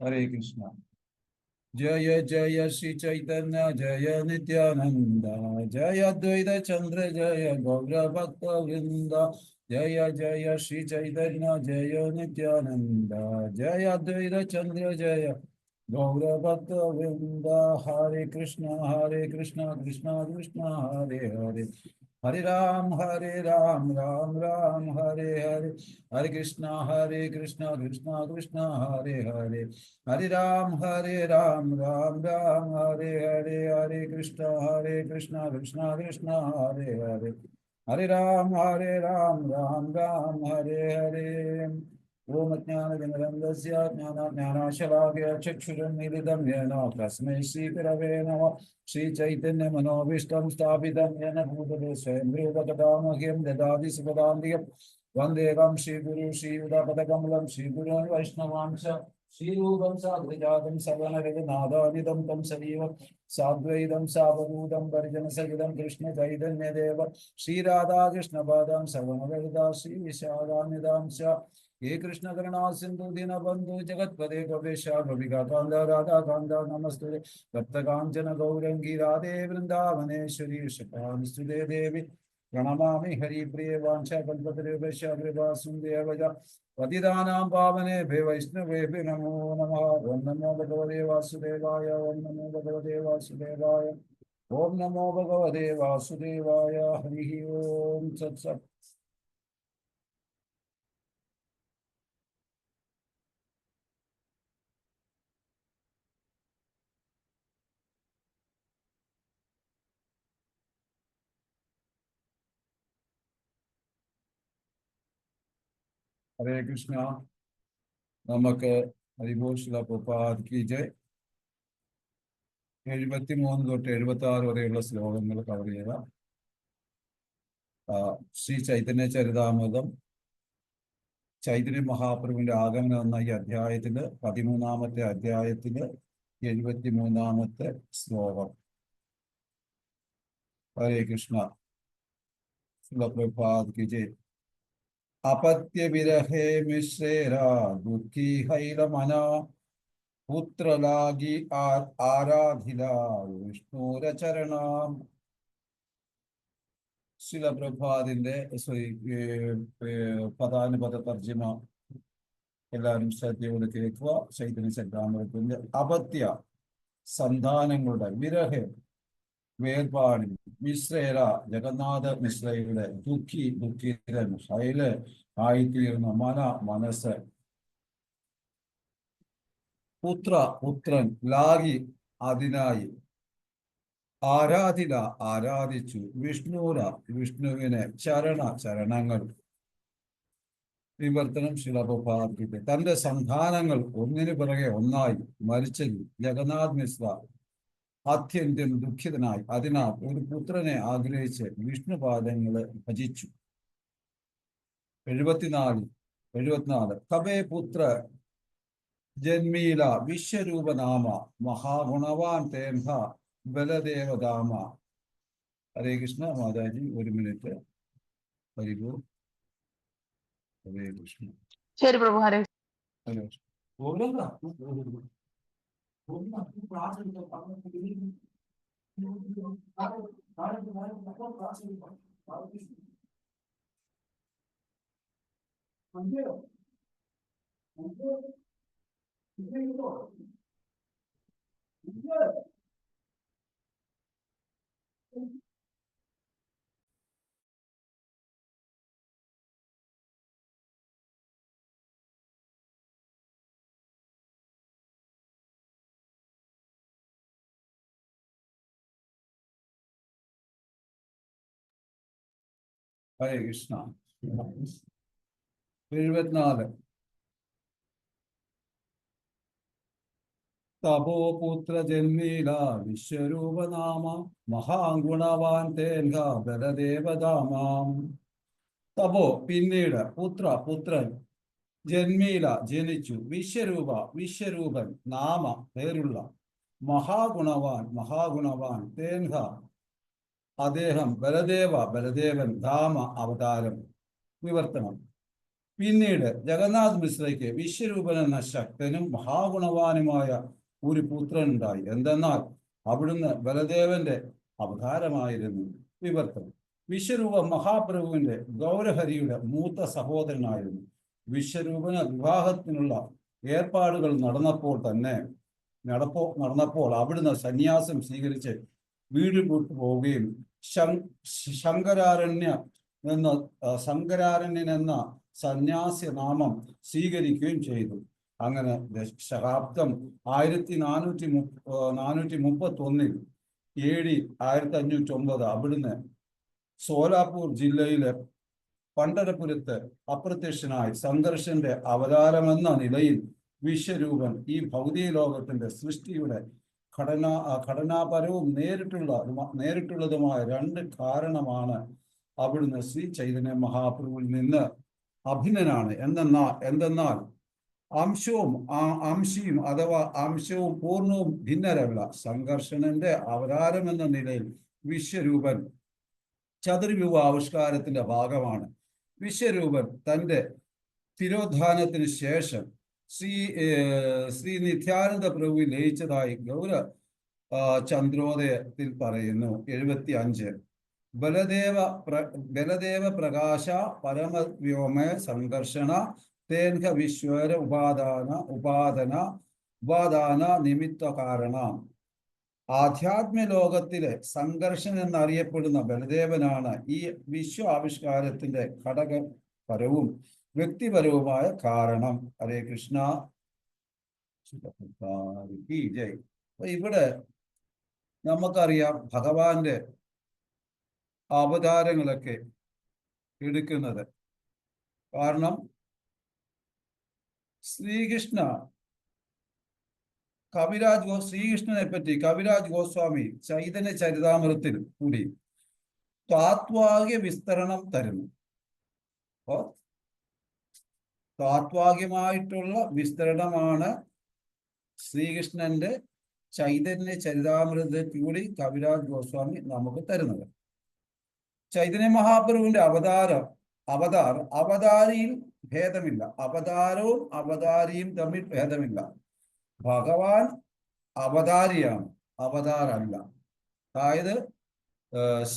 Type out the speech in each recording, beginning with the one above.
हरे कृष्णा। जय जय श्री चैतन्य जय नित्यानंद, जय अद्वैत चंद्र जय गौर भक्त वृंद। जय जय श्री चैतन्य जय नित्यानंद, जय अद्वैत चंद्र जय गौर भक्त वृंद। हरे कृष्ण कृष्ण कृष्ण हरे हरे, हरे राम राम राम हरे हरे। हरे कृष्ण कृष्ण कृष्ण हरे हरे, हरे राम राम राम हरे हरे। हरे कृष्ण कृष्ण कृष्ण हरे हरे, हरे राम राम राम हरे हरे। ओम ज्ञानतिमिरन्धस्य ज्ञानाशलाकया चक्षुरुन्मीलितं येन तस्मै श्रीगुरवे नमः। श्रीचैतन्यमनोभीष्टं स्थापितं येन भूतले स्वयं रूपकदा मह्यं ददाति सुपदान्तिकं। वन्देकं श्रीगुरु श्रीयुतपदकमलं श्रीगुरून् वैष्णवांश श्रीरूपं साग्रजातं सवनरघुनाथानितं तं सजीवं साद्वैतं सावधूतं परिजनसहितं कृष्णचैतन्यदेव श्रीराधाकृष्णपादां सवनललिता श्रीविशालान्वितां च। हे कृष्ण करुणा सिंधु दीनबंधु जगत्पते गवेश गोपिकान्त राधाकान्त नमस्ते। तप्तकाञ्चन गौरंगी राधे वृंदावनेश्वरी शुभानुस्तुते देवी प्रणमामि हरिप्रिये वाञ्छाकल्पतरुभ्यश्च कृपा सिन्धुभ्यः पतितानां पावनेभ्यो वैष्णवेभ्यो नमो नमः। ओं नमो भगवते वासुदेवाय, ओं नमो भगवते वासुदेवाय, ओं नमो भगवते वासुदेवाय। हरि ओम तत्सत्। हरे कृष्णा। നമുക്ക് ഹരിബോൾ ശില പ്രഭുപാദ് കി ജയ്. 73 തൊട്ട് 76 വരെയുള്ള ശ്ലോകങ്ങൾ കവർ ചെയ്ത ശ്രീ ചൈതന്യ ചരിതാമൃതം ചൈതന്യ മഹാപ്രഭുവിന്റെ ആഗമനം എന്ന ഈ അധ്യായത്തില് 13-ാമത്തെ അധ്യായത്തില് 73-ാമത്തെ ശ്ലോകം. ഹരേ കൃഷ്ണ. ശില പ്രഭുപാദ് കി ജയ്. अपत्य विरहे मिश्रेरा दुखी हैरमना, पुत्र लागी आराधिला विष्णुര ചരണം. ശില പ്രഭാതിന്റെ പദാനുപദ തർജ്ജിമ എല്ലാവരും ശ്രദ്ധയോടെ കേൾക്കുക. ചൈതന്യ ചരിതാമൃതത്തിന്റെ അപത്യ സന്താനങ്ങളുടെ വിരഹം വേർപാടിൽ മിശ്രേര ജഗന്നാഥ മിശ്രയുടെ ദുഃഖിതൻ ഹൈല് ആയിത്തീർന്ന മനസ്സ്. പുത്രൻ ലാഗി അതിനായി, ആരാധിച്ചു വിഷ്ണുവിനെ ചരണങ്ങൾ. വിവർത്തനം ശില പ്രഭാതിന്റെ തന്റെ സന്താനങ്ങൾ ഒന്നിനു പിറകെ ഒന്നായി മരിച്ചെങ്കിൽ ജഗന്നാഥ് മിശ്ര അത്യന്തം ദുഃഖിതനായി അതിനാൽ ഒരു പുത്രനെ ആഗ്രഹിച്ച് വിഷ്ണുപാദങ്ങളെ ഭജിച്ചു. 74 കബേ പുത്ര ജന്മീല വിശ്വരൂപനാമ മഹാഗുണവാൻ തേൻഹ ബലദേവദാമ. ഹരേ കൃഷ്ണ. മാതാജി 1 മിനിറ്റ്. ഹരിഗോ. ഹരേ കൃഷ്ണ. ശരി പ്രഭു. ഹരേ ഹരേ കൃഷ്ണ. 74 തപോപുത്ര ജന്മീല വിശ്വരൂപനാമ മഹാഗുണവാൻ തേൻഹ ബലദേവദാമാം. തപോ പിന്നീട്, പുത്രൻ ജന്മീല ജനിച്ചു, വിശ്വരൂപൻ നാമ പേരുള്ള, മഹാഗുണവാൻ തേൻഹ അദ്ദേഹം, ബലദേവൻ ധാമ അവതാരം. വിവർത്തനം. പിന്നീട് ജഗന്നാഥ് മിശ്രയ്ക്ക് വിശ്വരൂപൻ എന്ന ശക്തനും മഹാഗുണവാനുമായ ഒരു പുത്രൻ ഉണ്ടായി. എന്തെന്നാൽ അവിടുന്ന് ബലദേവന്റെ അവതാരമായിരുന്നു. വിവർത്തനം: വിശ്വരൂപ മഹാപ്രഭുവിന്റെ ഗൗരഹരിയുടെ മൂത്ത സഹോദരനായിരുന്നു. വിശ്വരൂപന് വിവാഹത്തിനുള്ള ഏർപ്പാടുകൾ നടന്നപ്പോൾ അവിടുന്ന് സന്യാസം സ്വീകരിച്ച് വീട് വിട്ടു പോവുകയും ശങ്കരാരണ്യൻ എന്ന സന്യാസി നാമം സ്വീകരിക്കുകയും ചെയ്തു. അങ്ങനെ ശകാബ്ദം 1431 AD 1509 അവിടുന്ന് സോലാപൂർ ജില്ലയിലെ പണ്ഡരപുരത്ത് അപ്രത്യക്ഷനായി സംഘർഷന്റെ അവതാരമെന്ന നിലയിൽ വിശ്വരൂപൻ ഈ ഭൗതിക ലോകത്തിന്റെ സൃഷ്ടിയുടെ ഘടനാപരവും നേരിട്ടുള്ളതുമായ രണ്ട് കാരണമാണ്. അവിടുന്ന് ശ്രീ ചൈതന്യ മഹാപ്രഭുവിൽ നിന്ന് അഭിന്നനാണ്. എന്തെന്നാൽ അംശിയും അഥവാ അംശവും പൂർണ്ണവും ഭിന്നരല്ല. സംഘർഷണന്റെ അവതാരം എന്ന നിലയിൽ വിശ്വരൂപൻ ചതുർവ്യൂഹ ആവിഷ്കാരത്തിന്റെ ഭാഗമാണ്. വിശ്വരൂപൻ തന്റെ തിരോധാനത്തിന് ശേഷം ശ്രീ നിത്യാനന്ദ പ്രഭുവിൽ ലയിച്ചതായി ഗൗര ചന്ദ്രോദയത്തിൽ പറയുന്നു. 75 ബലദേവ പ്രകാശ പരമവ്യോമ സംഘർഷണ തേൻഹ വിശ്വര ഉപാദാന നിമിത്ത കാരണ. ആധ്യാത്മ്യ ലോകത്തിലെ സംഘർഷൻ എന്നറിയപ്പെടുന്ന ബലദേവനാണ് ഈ വിശ്വ ആവിഷ്കാരത്തിന്റെ ഘടകപരവും വ്യക്തിപരവുമായ കാരണം. ഹരേ കൃഷ്ണ. ജയ്. അപ്പൊ ഇവിടെ നമുക്കറിയാം ഭഗവാന്റെ അവതാരങ്ങളൊക്കെ എടുക്കുന്നത്. കാരണം ശ്രീകൃഷ്ണനെ പറ്റി കവിരാജ് ഗോസ്വാമി ചൈതന്യ ചരിതാമൃതത്തിൽ കൂടി താത്വാഗ്യ വിസ്തരണം തരുന്നു. അപ്പോ താത്വാഗ്യമായിട്ടുള്ള വിസ്തരണമാണ് ശ്രീകൃഷ്ണന്റെ ചൈതന്യ ചരിതാമൃതത്തിൽ കൂടി കവിരാജ് ഗോസ്വാമി നമുക്ക് തരുന്നത്. ചൈതന്യ മഹാപ്രഭുവിന്റെ അവതാരിയിൽ ഭേദമില്ല. അവതാരവും അവതാരിയും തമ്മിൽ ഭേദമില്ല. ഭഗവാൻ അവതാരിയാണ്, അവതാരല്ല. അതായത്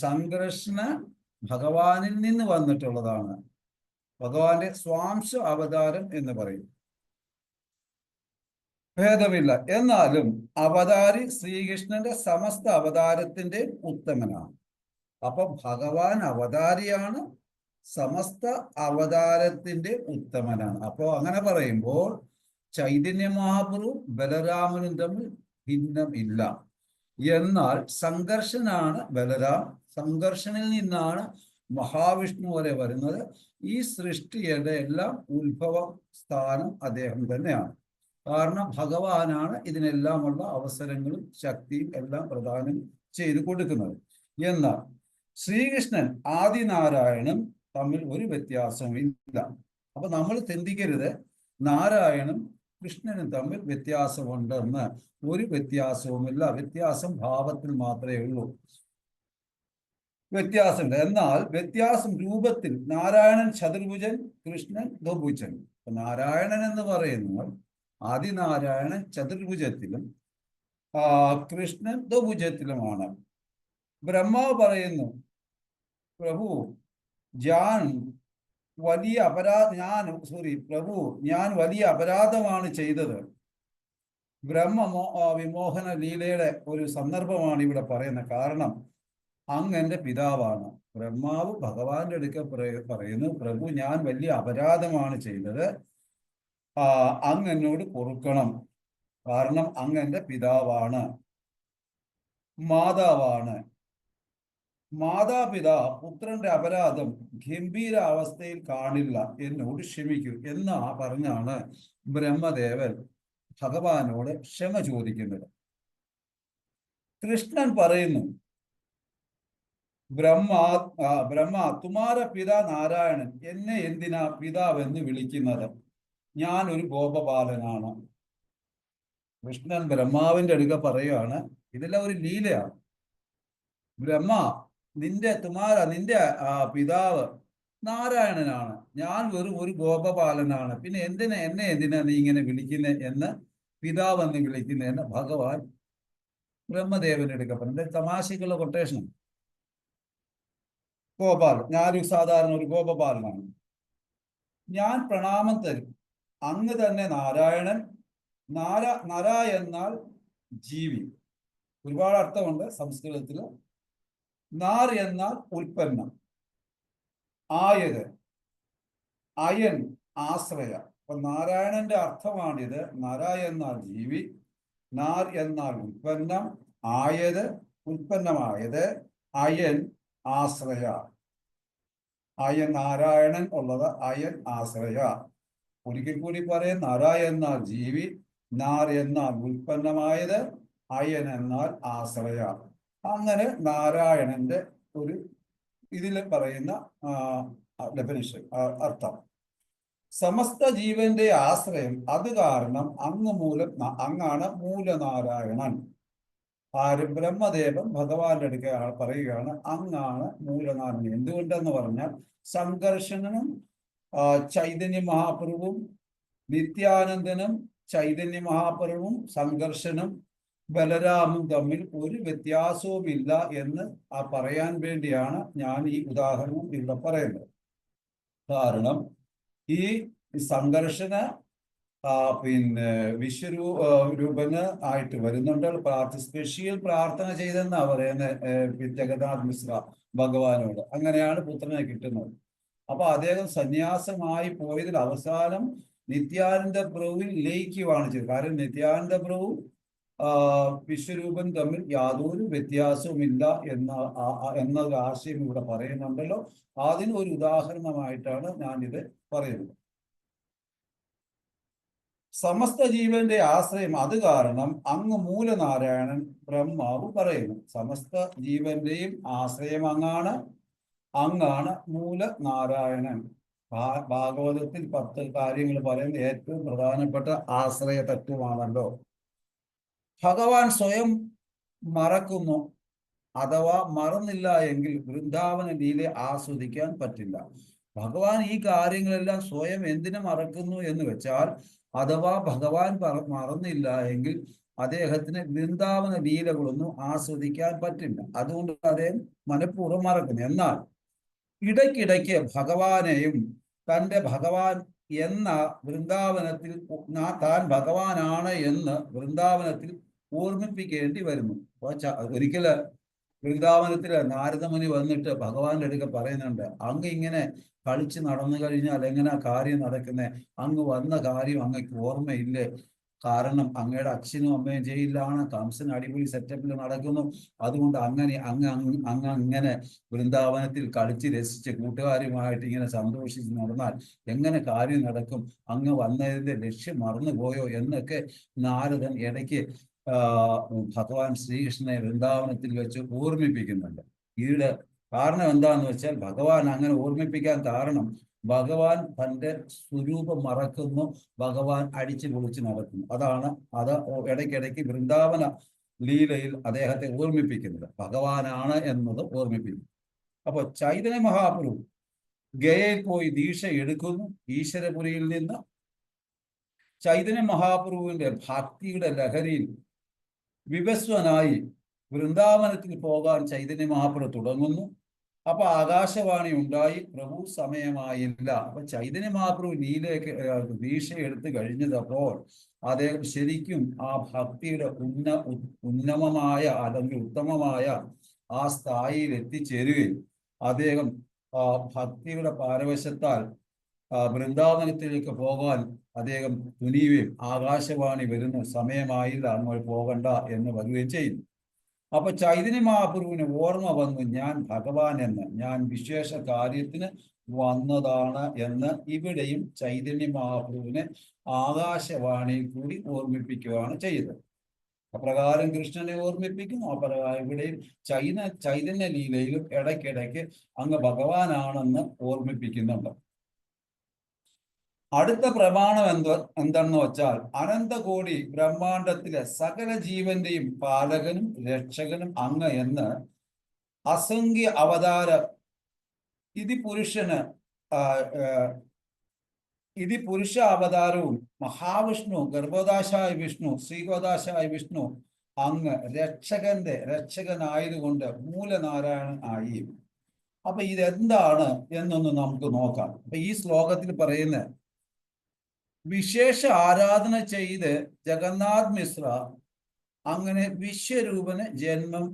സംഘർഷണ ഭഗവാനിൽ നിന്ന് വന്നിട്ടുള്ളതാണ്. ഭഗവാന്റെ സ്വാംശ അവതാരം എന്ന് പറയും. ഭേദമില്ല. എന്നാലും അവതാരി ശ്രീകൃഷ്ണന്റെ സമസ്ത അവതാരത്തിന്റെ ഉത്തമനാണ്. അപ്പൊ ഭഗവാൻ അവതാരിയാണ്, സമസ്ത അവതാരത്തിന്റെ ഉത്തമനാണ്. അപ്പോ അങ്ങനെ പറയുമ്പോൾ ചൈതന്യ മഹാപ്രഭു ബലരാമനും തമ്മിൽ ഭിന്നമില്ല. എന്നാൽ സംഘർഷനാണ് ബലരാം. സംഘർഷനിൽ നിന്നാണ് മഹാവിഷ്ണു വരെ വരുന്നത്. ഈ സൃഷ്ടിയുടെ എല്ലാം ഉത്ഭവ സ്ഥാനം അദ്ദേഹം തന്നെയാണ്. കാരണം ഭഗവാനാണ് ഇതിനെല്ലാമുള്ള അവസരങ്ങളും ശക്തിയും എല്ലാം പ്രദാനം ചെയ്തു കൊടുക്കുന്നത്. എന്നാൽ ശ്രീകൃഷ്ണൻ ആദിനാരായണൻ തമ്മിൽ ഒരു വ്യത്യാസമില്ല. അപ്പൊ നമ്മൾ ചിന്തിക്കരുത് നാരായണനും കൃഷ്ണനും തമ്മിൽ വ്യത്യാസമുണ്ടെന്ന്. ഒരു വ്യത്യാസവുമില്ല. വ്യത്യാസം ഭാവത്തിൽ മാത്രമേ ഉള്ളൂ. വ്യത്യാസമുണ്ട്. എന്നാൽ വ്യത്യാസം രൂപത്തിൽ നാരായണൻ ചതുർഭുജൻ, കൃഷ്ണൻ ദ്വിഭുജൻ. നാരായണൻ എന്ന് പറയുന്നത് ആദിനാരായണൻ ചതുർഭുജത്തിലും കൃഷ്ണൻ ദ്വിഭുജത്തിലുമാണ്. ബ്രഹ്മാവ് പറയുന്നു, പ്രഭു ഞാൻ വലിയ അപരാധമാണ് ചെയ്തത്. വിമോഹന ലീലയുടെ ഒരു സന്ദർഭമാണ് ഇവിടെ പറയുന്നത്. കാരണം അങ്ങ് എൻ്റെ പിതാവാണ്. ബ്രഹ്മാവ് ഭഗവാന്റെ അടുക്ക പറയുന്നു, പ്രഭു ഞാൻ വലിയ അപരാധമാണ് ചെയ്തത്, അങ്ങ് എന്നോട് പൊറുക്കണം. കാരണം അങ്ങ് എൻ്റെ പിതാവാണ്, മാതാവാണ്. മാതാപിതാ പുത്രന്റെ അപരാധം ഗംഭീര അവസ്ഥയിൽ കാണില്ല, എന്നോട് ക്ഷമിക്കൂ എന്ന് പറഞ്ഞാണ് ബ്രഹ്മദേവൻ ഭഗവാനോട് ക്ഷമ ചോദിക്കുന്നത്. കൃഷ്ണൻ പറയുന്നു, ബ്രഹ്മ തുമാര പിതാ നാരായണൻ, എന്നെ എന്തിനാ പിതാവെന്ന് വിളിക്കുന്നത്? ഞാൻ ഒരു ഗോപബാലനാണ്. കൃഷ്ണൻ ബ്രഹ്മാവിന്റെ അടുക്ക പറയുകയാണ്, ഇതെല്ലാം ഒരു ലീലയാണ്. ബ്രഹ്മ നിന്റെ പിതാവ് നാരായണനാണ്, ഞാൻ വെറും ഒരു ഗോപപാലനാണ്, പിന്നെ എന്നെ എന്തിനാ നീ ഇങ്ങനെ വിളിക്കുന്നത് എന്ന് പിതാവെന്ന് വിളിക്കുന്നതെന്ന് ഭഗവാൻ ബ്രഹ്മദേവൻ എടുക്കപ്പെടുന്നത് തമാശക്കുള്ള കൊട്ടേഷൻ. ഗോപാലൻ, ഞാനൊരു സാധാരണ ഒരു ഗോപപാലനാണ്. ഞാൻ പ്രണാമം തരും, അങ്ങ് തന്നെ നാരായണൻ. നര എന്നാൽ ജീവി, ഒരുപാട് അർത്ഥമുണ്ട് സംസ്കൃതത്തിൽ. നാർ എന്നാൽ ഉൽപ്പന്നം, ആയത്, അയൻ ആശ്രയ. അപ്പൊ നാരായണന്റെ അർത്ഥമാണിത്. നര എന്നാൽ ജീവി, നാർ എന്നാൽ ഉൽപ്പന്നം, ആയത് ഉൽപ്പന്നമായത്, അയൻ ആശ്രയ. അയൻ നാരായണൻ ഉള്ളത് അയൻ ആശ്രയ. ഒരിക്കൽ കൂടി പറയും, നര എന്നാൽ ജീവി, നാർ എന്നാൽ ഉൽപ്പന്നമായത്, അയൻ എന്നാൽ ആശ്രയ. അങ്ങനെ നാരായണന്റെ ഒരു ഇതിൽ പറയുന്ന ഡെഫിനിഷൻ, അർത്ഥം. സമസ്ത ജീവന്റെ ആശ്രയം, അത് കാരണം അങ്ങാണ് മൂലനാരായണൻ. ആര്? ബ്രഹ്മദേവൻ ഭഗവാന്റെ അടുക്ക പറയുകയാണ്, അങ്ങാണ് മൂലനാരായണൻ. എന്തുകൊണ്ടെന്ന് പറഞ്ഞാൽ സംഘർഷണനും ചൈതന്യ മഹാപ്രഭുവും, നിത്യാനന്ദനും ചൈതന്യ മഹാപ്രഭുവും സംഘർഷനും ബലരാമും തമ്മിൽ ഒരു വ്യത്യാസവുമില്ല എന്ന് പറയാൻ വേണ്ടിയാണ് ഞാൻ ഈ ഉദാഹരണം ഇവിടെ പറയുന്നത്. കാരണം ഈ സംഘർഷന പിന്നെ വിശ്വരൂപന് ആയിട്ട് വരുന്നുണ്ട്. സ്പെഷ്യൽ പ്രാർത്ഥന ചെയ്തെന്നാ പറയുന്നത് ജഗന്നാഥ് മിശ്ര ഭഗവാനോട്. അങ്ങനെയാണ് പുത്രനെ കിട്ടുന്നത്. അപ്പൊ അദ്ദേഹം സന്യാസമായി പോയതിൽ അവസാനം നിത്യാനന്ദ പ്രഭുവിൽ ലയിക്കുകയാണ് ചെയ്തത്. കാരണം നിത്യാനന്ദ പ്രഭു വിശ്വരൂപൻ തമ്മിൽ യാതൊരു വ്യത്യാസവുമില്ല എന്നൊരു ആശയം ഇവിടെ പറയുന്നുണ്ടല്ലോ. അതിന് ഒരു ഉദാഹരണമായിട്ടാണ് ഞാനിത് പറയുന്നത്. സമസ്ത ജീവന്റെ ആശ്രയം, അത് കാരണം അങ്ങ് മൂലനാരായണൻ ബ്രഹ്മാവ് പറയുന്നു. സമസ്ത ജീവന്റെയും ആശ്രയം അങ്ങാണ് മൂലനാരായണൻ. ഭാഗവതത്തിൽ 10 കാര്യങ്ങൾ പറയുന്ന ഏറ്റവും പ്രധാനപ്പെട്ട ആശ്രയ തത്വമാണല്ലോ. ഭഗവാൻ സ്വയം മറക്കുന്നു, അഥവാ മറന്നില്ല എങ്കിൽ വൃന്ദാവന ലീല ആസ്വദിക്കാൻ പറ്റില്ല. ഭഗവാൻ ഈ കാര്യങ്ങളെല്ലാം സ്വയം എന്തിനു മറക്കുന്നു എന്ന് വെച്ചാൽ, അഥവാ ഭഗവാൻ മറന്നില്ല എങ്കിൽ അദ്ദേഹത്തിന് വൃന്ദാവന ലീലകളൊന്നും ആസ്വദിക്കാൻ പറ്റില്ല. അതുകൊണ്ട് അദ്ദേഹം മനഃപൂർവ്വം മറക്കുന്നു. എന്നാൽ ഇടയ്ക്കിടയ്ക്ക് ഭഗവാനെയും തൻ്റെ ഭഗവാൻ എന്ന വൃന്ദാവനത്തിൽ താൻ ഭഗവാനാണ് എന്ന് വൃന്ദാവനത്തിൽ ഓർമ്മിപ്പിക്കേണ്ടി വരുന്നു. ഒരിക്കല് വൃന്ദാവനത്തില് നാരദമുനി വന്നിട്ട് ഭഗവാന്റെ അടുക്ക പറയുന്നുണ്ട്, അങ്ങ് ഇങ്ങനെ കളിച്ച് നടന്നു കഴിഞ്ഞാൽ എങ്ങനെ കാര്യം നടക്കുന്നത്? അങ്ങ് വന്ന കാര്യം അങ്ങക്ക് ഓർമ്മയില്ലേ? കാരണം അങ്ങയുടെ അച്ഛനും അമ്മയും ജയിലിലാണ്, കംസൻ അടിപൊളി സെറ്റപ്പിൽ നടക്കുന്നു. അതുകൊണ്ട് അങ്ങനെ വൃന്ദാവനത്തിൽ കളിച്ച് രസിച്ച് കൂട്ടുകാരുമായിട്ട് ഇങ്ങനെ സന്തോഷിച്ച് നടന്നാൽ എങ്ങനെ കാര്യം നടക്കും? അങ്ങ് വന്നതിന്റെ ലക്ഷ്യം മറന്നുപോയോ എന്നൊക്കെ നാരദൻ ഇടയ്ക്ക് ഭഗവാൻ ശ്രീകൃഷ്ണനെ വൃന്ദാവനത്തിൽ വെച്ച് ഓർമ്മിപ്പിക്കുന്നുണ്ട്. ഇതിന്റെ കാരണം എന്താന്ന് വെച്ചാൽ, ഭഗവാൻ അങ്ങനെ ഓർമ്മിപ്പിക്കാൻ കാരണം ഭഗവാൻ തൻ്റെ സ്വരൂപം മറക്കുന്നു, ഭഗവാൻ അടിച്ചു പൊളിച്ച് നടക്കുന്നു. അത് ഇടയ്ക്കിടയ്ക്ക് വൃന്ദാവന ലീലയിൽ അദ്ദേഹത്തെ ഓർമ്മിപ്പിക്കുന്നത്, ഭഗവാനാണ് എന്നത് ഓർമ്മിപ്പിക്കുന്നു. അപ്പൊ ചൈതന്യ മഹാപ്രഭു ഗയയിൽ പോയി ദീക്ഷ എടുക്കുന്നു. ഈശ്വരപുരിയിൽ നിന്ന് ചൈതന്യ മഹാപ്രഭുവിന്റെ ഭക്തിയുടെ ലഹരിയിൽ വിവസ്വനായി വൃന്ദാവനത്തിൽ പോകാൻ ചൈതന്യ മഹാപ്രഭു തുടങ്ങുന്നു. അപ്പൊ ആകാശവാണി ഉണ്ടായി, പ്രഭു സമയമായില്ല. അപ്പൊ ചൈതന്യ മഹാപ്രഭു ലീലയൊക്കെ ദീക്ഷ എടുത്തു കഴിഞ്ഞതപ്പോൾ അദ്ദേഹം ശരിക്കും ആ ഭക്തിയുടെ ഉന്നമമായ അല്ലെങ്കിൽ ഉത്തമമായ ആ സ്ഥായിയിൽ എത്തിച്ചേരുകയും അദ്ദേഹം ഭക്തിയുടെ പാരവശത്താൽ വൃന്ദാവനത്തിലേക്ക് പോകാൻ അദ്ദേഹം തുനിയുകയും ആകാശവാണി വരുന്നു, സമയമായില്ല, നമ്മൾ പോകണ്ട എന്ന് പറയുകയും ചെയ്യുന്നു. അപ്പൊ ചൈതന്യ മഹാപ്രഭുവിന് ഓർമ്മ വന്നു, ഞാൻ ഭഗവാൻ എന്ന്, ഞാൻ വിശേഷ കാര്യത്തിന് വന്നതാണ് എന്ന് ഇവിടെയും ചൈതന്യ മഹാപ്രഭുവിനെ ആകാശവാണിയിൽ കൂടി ഓർമ്മിപ്പിക്കുകയാണ് ചെയ്തത്. അപ്രകാരം കൃഷ്ണനെ ഓർമ്മിപ്പിക്കുന്നു. അപ്രകാരം ഇവിടെയും ചൈതന്യ ലീലയിലും ഇടയ്ക്കിടയ്ക്ക് അങ്ങ് ഭഗവാനാണെന്ന് ഓർമ്മിപ്പിക്കുന്നുണ്ട്. അടുത്ത പ്രമാണം എന്തെന്ന് വെച്ചാൽ, അനന്തകോടി ബ്രഹ്മാണ്ടത്തിലെ സകല ജീവന്റെയും പാലകനും രക്ഷകനും അങ്ങ് എന്ന് അസംഖ്യ അവതാര ഇതി പുരുഷന് ഇത് പുരുഷ അവതാരവും മഹാവിഷ്ണു ഗർഭോദാശായ വിഷ്ണു ശ്രീകോദാശായ വിഷ്ണു അങ്ങ് രക്ഷകനായതുകൊണ്ട് മൂലനാരായണൻ ആയി. അപ്പൊ ഇതെന്താണ് എന്നൊന്ന് നമുക്ക് നോക്കാം. അപ്പൊ ഈ ശ്ലോകത്തിൽ പറയുന്ന വിശേഷ ആരാധന ചെയ്ത് ജഗന്നാഥ് മിശ്ര അങ്ങനെ വിശ്വരൂപന് ജന്മം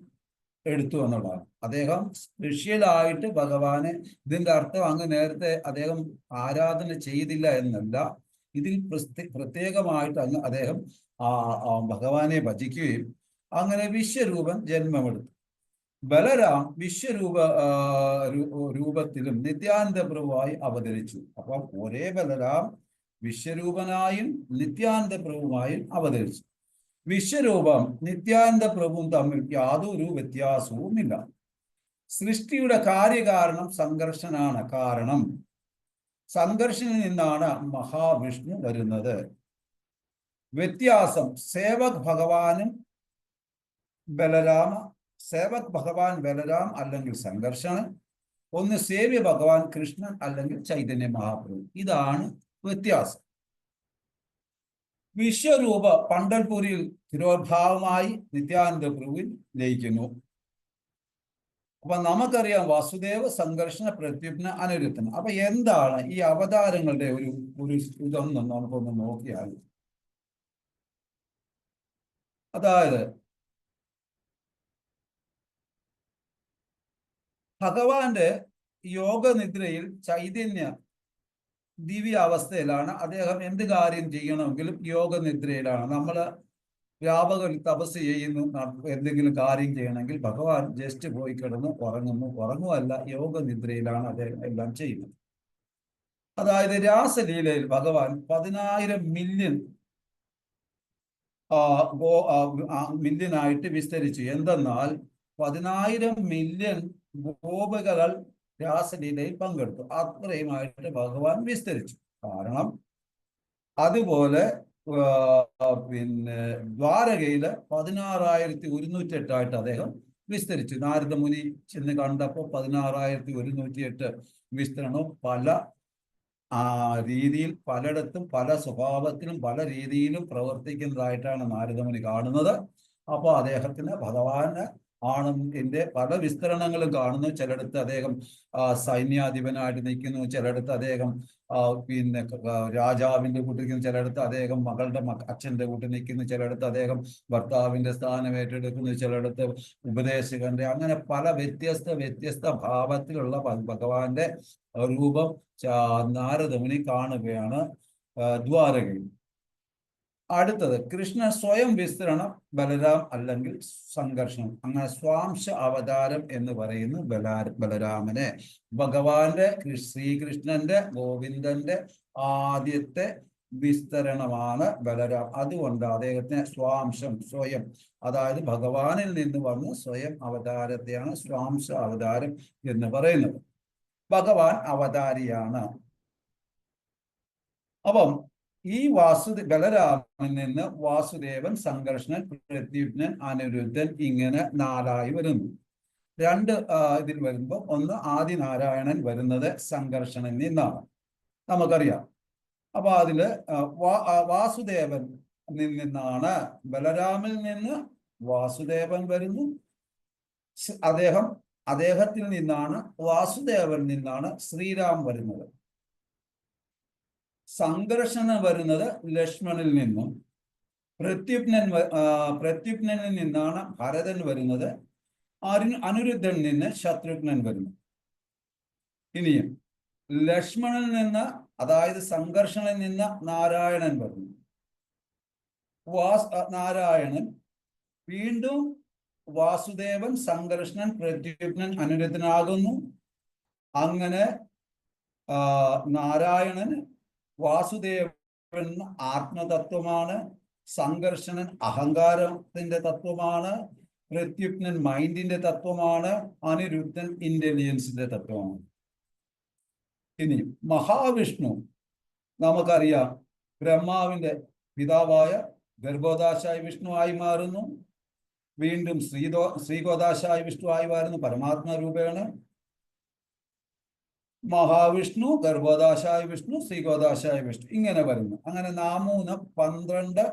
എടുത്തു എന്നുള്ളതാണ്. അദ്ദേഹം സ്പെഷ്യലായിട്ട് ഭഗവാനെ, ഇതിന്റെ അർത്ഥം അങ്ങ് നേരത്തെ അദ്ദേഹം ആരാധന ചെയ്തില്ല എന്നല്ല, ഇതിൽ പ്രത്യേകമായിട്ട് അങ്ങ് അദ്ദേഹം ഭഗവാനെ ഭജിക്കുകയും അങ്ങനെ വിശ്വരൂപൻ ജന്മമെടുത്തു. ബലരാം രൂപത്തിലും നിത്യാനന്ദ പ്രഭുവായി അവതരിച്ചു. അപ്പം ഒരേ ബലരാം വിശ്വരൂപനായും നിത്യാനന്ദ പ്രഭുവായും അവതരിച്ചു. വിശ്വരൂപം നിത്യാനന്ദ പ്രഭുവും തമ്മിൽ യാതൊരു വ്യത്യാസവുമില്ല. സൃഷ്ടിയുടെ കാര്യകാരണം സംഘർഷനാണ്. കാരണം സംഘർഷനിൽ നിന്നാണ് മഹാവിഷ്ണു വരുന്നത്. വ്യത്യാസം സേവക് ഭഗവാൻ ബലരാം അല്ലെങ്കിൽ സംഘർഷണൻ, ഒന്ന് സേവ്യ ഭഗവാൻ കൃഷ്ണൻ അല്ലെങ്കിൽ ചൈതന്യ മഹാപ്രഭു. ഇതാണ് വ്യത്യാസം. വിശ്വരൂപ പണ്ഡർപൂരിൽ തിരോഭാവമായി നിത്യാനന്ദ പ്രഭുവിൽ ലയിക്കുന്നു. അപ്പൊ നമുക്കറിയാം വാസുദേവ, സംഘർഷണ, പ്രത്യുപ്ന, അനിരുദ്ധൻ. അപ്പൊ എന്താണ് ഈ അവതാരങ്ങളുടെ ഒരു ഇതൊന്നും നമുക്കൊന്ന് നോക്കിയാൽ, അതായത് ഭഗവാന്റെ യോഗനിദ്രയിൽ ചൈതന്യ ദിവ്യ അവസ്ഥയിലാണ്. അദ്ദേഹം എന്ത് കാര്യം ചെയ്യണമെങ്കിലും യോഗനിദ്രയിലാണ്. നമ്മൾ വ്യാപകം തപസ് ചെയ്യുന്നു, എന്തെങ്കിലും കാര്യം ചെയ്യണമെങ്കിൽ ഭഗവാൻ ജസ്റ്റ് പോയി കിടന്ന് ഉറങ്ങുമല്ല, യോഗനിദ്രയിലാണ് അദ്ദേഹം എല്ലാം ചെയ്യുന്നത്. അതായത് രാസലീലയിൽ ഭഗവാൻ 10,000 മില്യനായിട്ട് വിസ്തരിച്ചു. എന്തെന്നാൽ 10,000 മില്യൺ ഗോപികകൾ രാസലീലയിൽ പങ്കെടുത്തു. അത്രയുമായിട്ട് ഭഗവാൻ വിസ്തരിച്ചു. കാരണം അതുപോലെ പിന്നെ ദ്വാരകയില് 16,108 അദ്ദേഹം വിസ്തരിച്ചു. നാരദമുനി ചെന്ന് കണ്ടപ്പോൾ 16,108 വിസ്തരണം പല രീതിയിൽ, പലയിടത്തും പല സ്വഭാവത്തിലും പല രീതിയിലും പ്രവർത്തിക്കുന്നതായിട്ടാണ് നാരദമുനി കാണുന്നത്. അപ്പോൾ അദ്ദേഹത്തിന് ഭഗവാന് ആണെന്റെ പല വിസ്തരണങ്ങളും കാണുന്നു. ചിലയിടത്ത് അദ്ദേഹം സൈന്യാധിപനായിട്ട് നിൽക്കുന്നു, ചിലയിടത്ത് അദ്ദേഹം പിന്നെ രാജാവിന്റെ കൂട്ടിൽ നിൽക്കുന്നു, ചിലയിടത്ത് അദ്ദേഹം മകളുടെ അച്ഛന്റെ കൂട്ടിൽ നിൽക്കുന്നു, ചിലയിടത്ത് അദ്ദേഹം ഭർത്താവിന്റെ സ്ഥാനം ഏറ്റെടുക്കുന്നു, ചിലയിടത്ത് ഉപദേശകന്റെ, അങ്ങനെ പല വ്യത്യസ്ത ഭാവത്തിലുള്ള ഭഗവാന്റെ രൂപം നാരദമുനി കാണുകയാണ് ദ്വാരകയിൽ. അടുത്തത് കൃഷ്ണ സ്വയം വിസ്തരണം, ബലരാം അല്ലെങ്കിൽ സംഘർഷണം. അങ്ങനെ സ്വാംശ അവതാരം എന്ന് പറയുന്നു ബലരാമനെ. ഭഗവാന്റെ ശ്രീകൃഷ്ണന്റെ ഗോവിന്ദന്റെ ആദ്യത്തെ വിസ്തരണമാണ് ബലരാം. അതുകൊണ്ട് അദ്ദേഹത്തിന് സ്വാംശം, സ്വയം, അതായത് ഭഗവാനിൽ നിന്ന് വന്ന് സ്വയം അവതാരത്തെയാണ് സ്വാംശ അവതാരം എന്ന് പറയുന്നത്. ഭഗവാൻ അവതാരിയാണ്. അപ്പം ഈ ബലരാമനിൽ നിന്ന് വാസുദേവൻ, സംഘർഷണൻ, പ്രത്യുപ്നൻ, അനിരുദ്ധൻ ഇങ്ങനെ 4ആയി വരുന്നു. 2 ഇതിൽ വരുമ്പോൾ ഒന്ന് ആദിനാരായണൻ വരുന്നത് സംഘർഷണനിൽ നിന്നാണ്, നമുക്കറിയാം. അപ്പൊ അതില് വാസുദേവൻ നിന്നാണ്, ബലരാമിൽ നിന്ന് വാസുദേവൻ വരുന്നു. അദ്ദേഹത്തിൽ നിന്നാണ്, വാസുദേവൻ നിന്നാണ് ശ്രീരാം വരുന്നത്. സംഘർഷണൻ വരുന്നത് ലക്ഷ്മണിൽ നിന്നും. പ്രത്യുപ്നനിൽ നിന്നാണ് ഭരതൻ വരുന്നത്. അനിരുദ്ധനിൽ നിന്ന് ശത്രുഘ്നൻ വരുന്നു. ഇനിയും ലക്ഷ്മണിൽ നിന്ന്, അതായത് സംഘർഷണിൽ നിന്ന് നാരായണൻ വരുന്നു. നാരായണൻ വീണ്ടും വാസുദേവൻ, സംഘർഷണൻ, പ്രത്യുപ്നൻ, അനിരുദ്ധനാകുന്നു. അങ്ങനെ നാരായണൻ വാസുദേവൻ ആത്മതത്വമാണ്, സംഘർഷണൻ അഹങ്കാരത്തിന്റെ തത്വമാണ്, പ്രത്യുപ്നൻ മൈൻഡിന്റെ തത്വമാണ്, അനിരുദ്ധൻ ഇന്റലിജൻസിന്റെ തത്വമാണ്. ഇനി മഹാവിഷ്ണു നമുക്കറിയാം, ബ്രഹ്മാവിന്റെ പിതാവായ ഗർഭോദാശായ വിഷ്ണുവായി മാറുന്നു. വീണ്ടും ശ്രീകോദാശായ വിഷ്ണുവായി മാറുന്നു, പരമാത്മ രൂപേണ. മഹാവിഷ്ണു, ഗർഭോദാശായ വിഷ്ണു, ശ്രീഗോദാശായ വിഷ്ണു, ഇങ്ങനെ വരുന്നു. അങ്ങനെ 12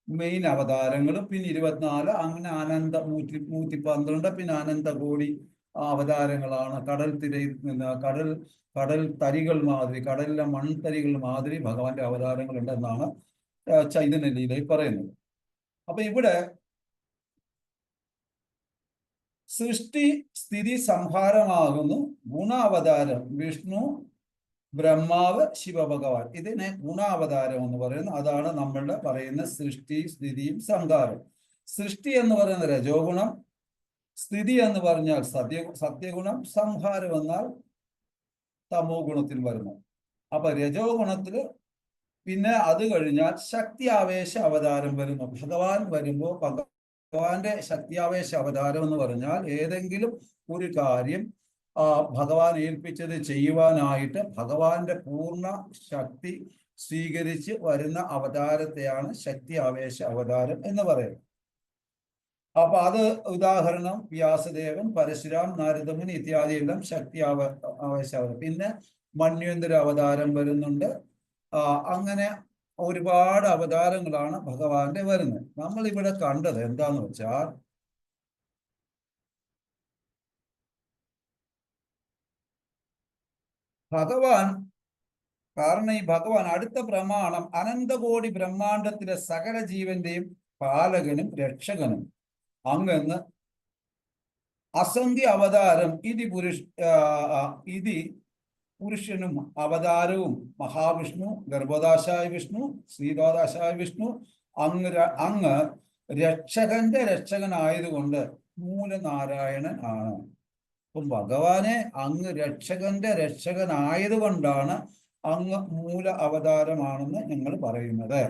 മെയിൻ അവതാരങ്ങൾ, പിന്നെ 24, അങ്ങനെ 112, പിന്നെ അനന്തകോടി അവതാരങ്ങളാണ്. കടൽ തരികൾ മാതിരി, കടലിലെ മൺതരികൾ മാതിരി ഭഗവാന്റെ അവതാരങ്ങൾ ഉണ്ടെന്നാണ് ചൈതന്യലീലയിൽ പറയുന്നത്. അപ്പൊ ഇവിടെ സൃഷ്ടി സ്ഥിതി സംഹാരമാകുന്നു ഗുണാവതാരം വിഷ്ണു, ബ്രഹ്മാവ്, ശിവഭഗവാൻ. ഇതിനെ ഗുണാവതാരം എന്ന് പറയുന്നു. അതാണ് നമ്മളുടെ പറയുന്ന സൃഷ്ടി സ്ഥിതിയും സംഹാരം. സൃഷ്ടി എന്ന് പറയുന്നത് രജോ ഗുണം, സ്ഥിതി എന്ന് പറഞ്ഞാൽ സത്യഗുണം, സംഹാരം എന്നാൽ തമോ ഗുണത്തിൽ വരുന്നു. അപ്പൊ രജോ ഗുണത്തില് പിന്നെ അത് കഴിഞ്ഞാൽ ശക്തിയാവേശ അവതാരം വരുന്നു. ഭഗവാൻ വരുമ്പോൾ ഭഗവാന്റെ ശക്തിയാവേശ അവതാരം എന്ന് പറഞ്ഞാൽ ഏതെങ്കിലും ഒരു കാര്യം ഭഗവാൻ ഏൽപ്പിച്ചത് ചെയ്യുവാനായിട്ട് ഭഗവാന്റെ പൂർണ്ണ ശക്തി സ്വീകരിച്ച് വരുന്ന അവതാരത്തെയാണ് ശക്തി ആവേശ അവതാരം എന്ന് പറയുന്നത്. അപ്പൊ അത് ഉദാഹരണം വ്യാസദേവൻ, പരശുരാം, നാരദമുനി ഇത്യാദി എല്ലാം ശക്തി ആവേശ അവതാരം. പിന്നെ മന്വന്തര അവതാരം വരുന്നുണ്ട്. അങ്ങനെ ഒരുപാട് അവതാരങ്ങളാണ് ഭഗവാന്റെ വരുന്നത്. നമ്മൾ ഇവിടെ കണ്ടത് എന്താന്ന് വെച്ചാൽ ഭഗവാൻ, കാരണം ഈ ഭഗവാൻ അടുത്ത പ്രമാണം അനന്തകോടി ബ്രഹ്മാണ്ടത്തിലെ സകല ജീവന്റെയും പാലകനും രക്ഷകനും അങ്ങെന്ന് അസംഖ്യ അവതാരം ഇതി പുരുഷനും അവതാരവും മഹാവിഷ്ണു, ഗർഭോദാശായ വിഷ്ണു, ശ്രീദോദാശായ വിഷ്ണു, അങ്ങ് രക്ഷകന്റെ രക്ഷകനായതുകൊണ്ട് മൂലനാരായണൻ ആണ്. അപ്പം ഭഗവാനെ അങ്ങ് രക്ഷകന്റെ രക്ഷകനായതുകൊണ്ടാണ് അങ്ങ് മൂല അവതാരമാണെന്ന് ഞങ്ങൾ പറയുന്നത്.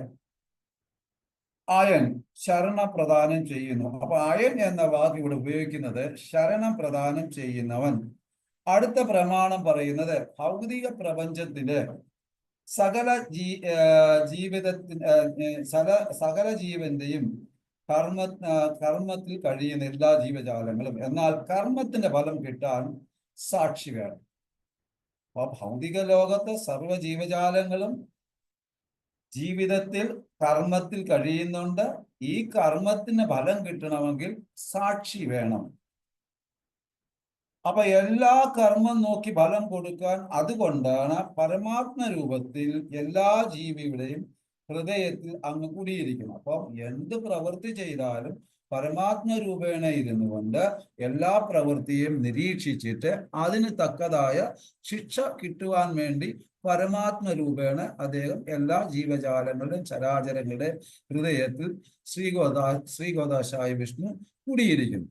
അയൻ ശരണം പ്രദാനം ചെയ്യുന്നു. അപ്പൊ അയൻ എന്ന വാക്ക് ഇവിടെ ഉപയോഗിക്കുന്നത് ശരണം പ്രദാനം ചെയ്യുന്നവൻ. അടുത്ത പ്രമാണം പറയുന്നത് ഭൗതിക പ്രപഞ്ചത്തില് സകല സകല ജീവന്റെയും കർമ്മത്തിൽ കഴിയുന്ന എല്ലാ ജീവജാലങ്ങളും, എന്നാൽ കർമ്മത്തിന്റെ ഫലം കിട്ടാൻ സാക്ഷി വേണം. അപ്പൊ ഭൗതിക ലോകത്ത് സർവ്വ ജീവജാലങ്ങളും ജീവിതത്തിൽ കർമ്മത്തിൽ കഴിയുന്നുണ്ട്. ഈ കർമ്മത്തിന് ഫലം കിട്ടണമെങ്കിൽ സാക്ഷി വേണം. അപ്പൊ എല്ലാ കർമ്മം നോക്കി ഫലം കൊടുക്കാൻ, അതുകൊണ്ടാണ് പരമാത്മ രൂപത്തിൽ എല്ലാ ജീവികളുടെയും ഹൃദയത്തിൽ അങ്ങ് കൂടിയിരിക്കണം. അപ്പം എന്ത് പ്രവൃത്തി ചെയ്താലും പരമാത്മ രൂപേണ ഇരുന്നു കൊണ്ട് എല്ലാ പ്രവൃത്തിയും നിരീക്ഷിച്ചിട്ട് അതിന് തക്കതായ ശിക്ഷ കിട്ടുവാൻ വേണ്ടി പരമാത്മ രൂപേണ അദ്ദേഹം എല്ലാ ജീവജാലങ്ങളുടെയും ചരാചരങ്ങളുടെ ഹൃദയത്തിൽ ശ്രീഗോദാശായ വിഷ്ണു കൂടിയിരിക്കുന്നു.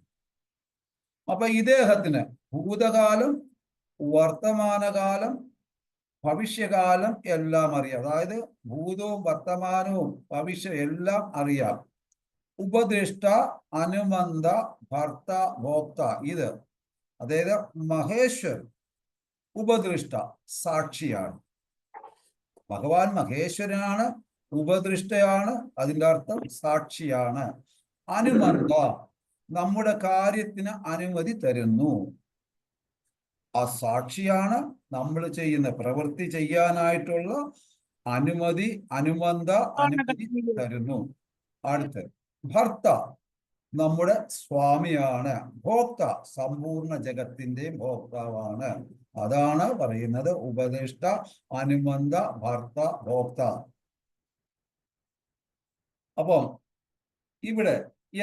അപ്പൊ ഇദ്ദേഹത്തിന് ഭൂതകാലം, വർത്തമാനകാലം, ഭവിഷ്യകാലം എല്ലാം അറിയാം. അതായത് ഭൂതവും വർത്തമാനവും ഭവിഷ്യ എല്ലാം അറിയാം. ഉപദിഷ്ട, അനുമന്ത, ഭർത്ത, ഭോക്ത, ഇത് അതായത് മഹേശ്വർ ഉപദൃഷ്ട സാക്ഷിയാണ്. ഭഗവാൻ മഹേശ്വരനാണ്, ഉപദൃഷ്ടയാണ്, അതിൻ്റെ അർത്ഥം സാക്ഷിയാണ്. അനുമന്ത, നമ്മുടെ കാര്യത്തിന് അനുമതി തരുന്നു. ആ സാക്ഷിയാണ് നമ്മൾ ചെയ്യുന്ന പ്രവൃത്തി ചെയ്യാനായിട്ടുള്ള അനുമതി തരുന്നു. അടുത്ത് ഭർത്ത, നമ്മുടെ സ്വാമിയാണ്. ഭോക്ത, സമ്പൂർണ്ണ ജഗത്തിന്റെ ഭോക്താവാണ്. അതാണ് പറയുന്നത് ഉപദിഷ്ട, അനുമന്ത, ഭർത്ത, ഭോക്ത. അപ്പം ഇവിടെ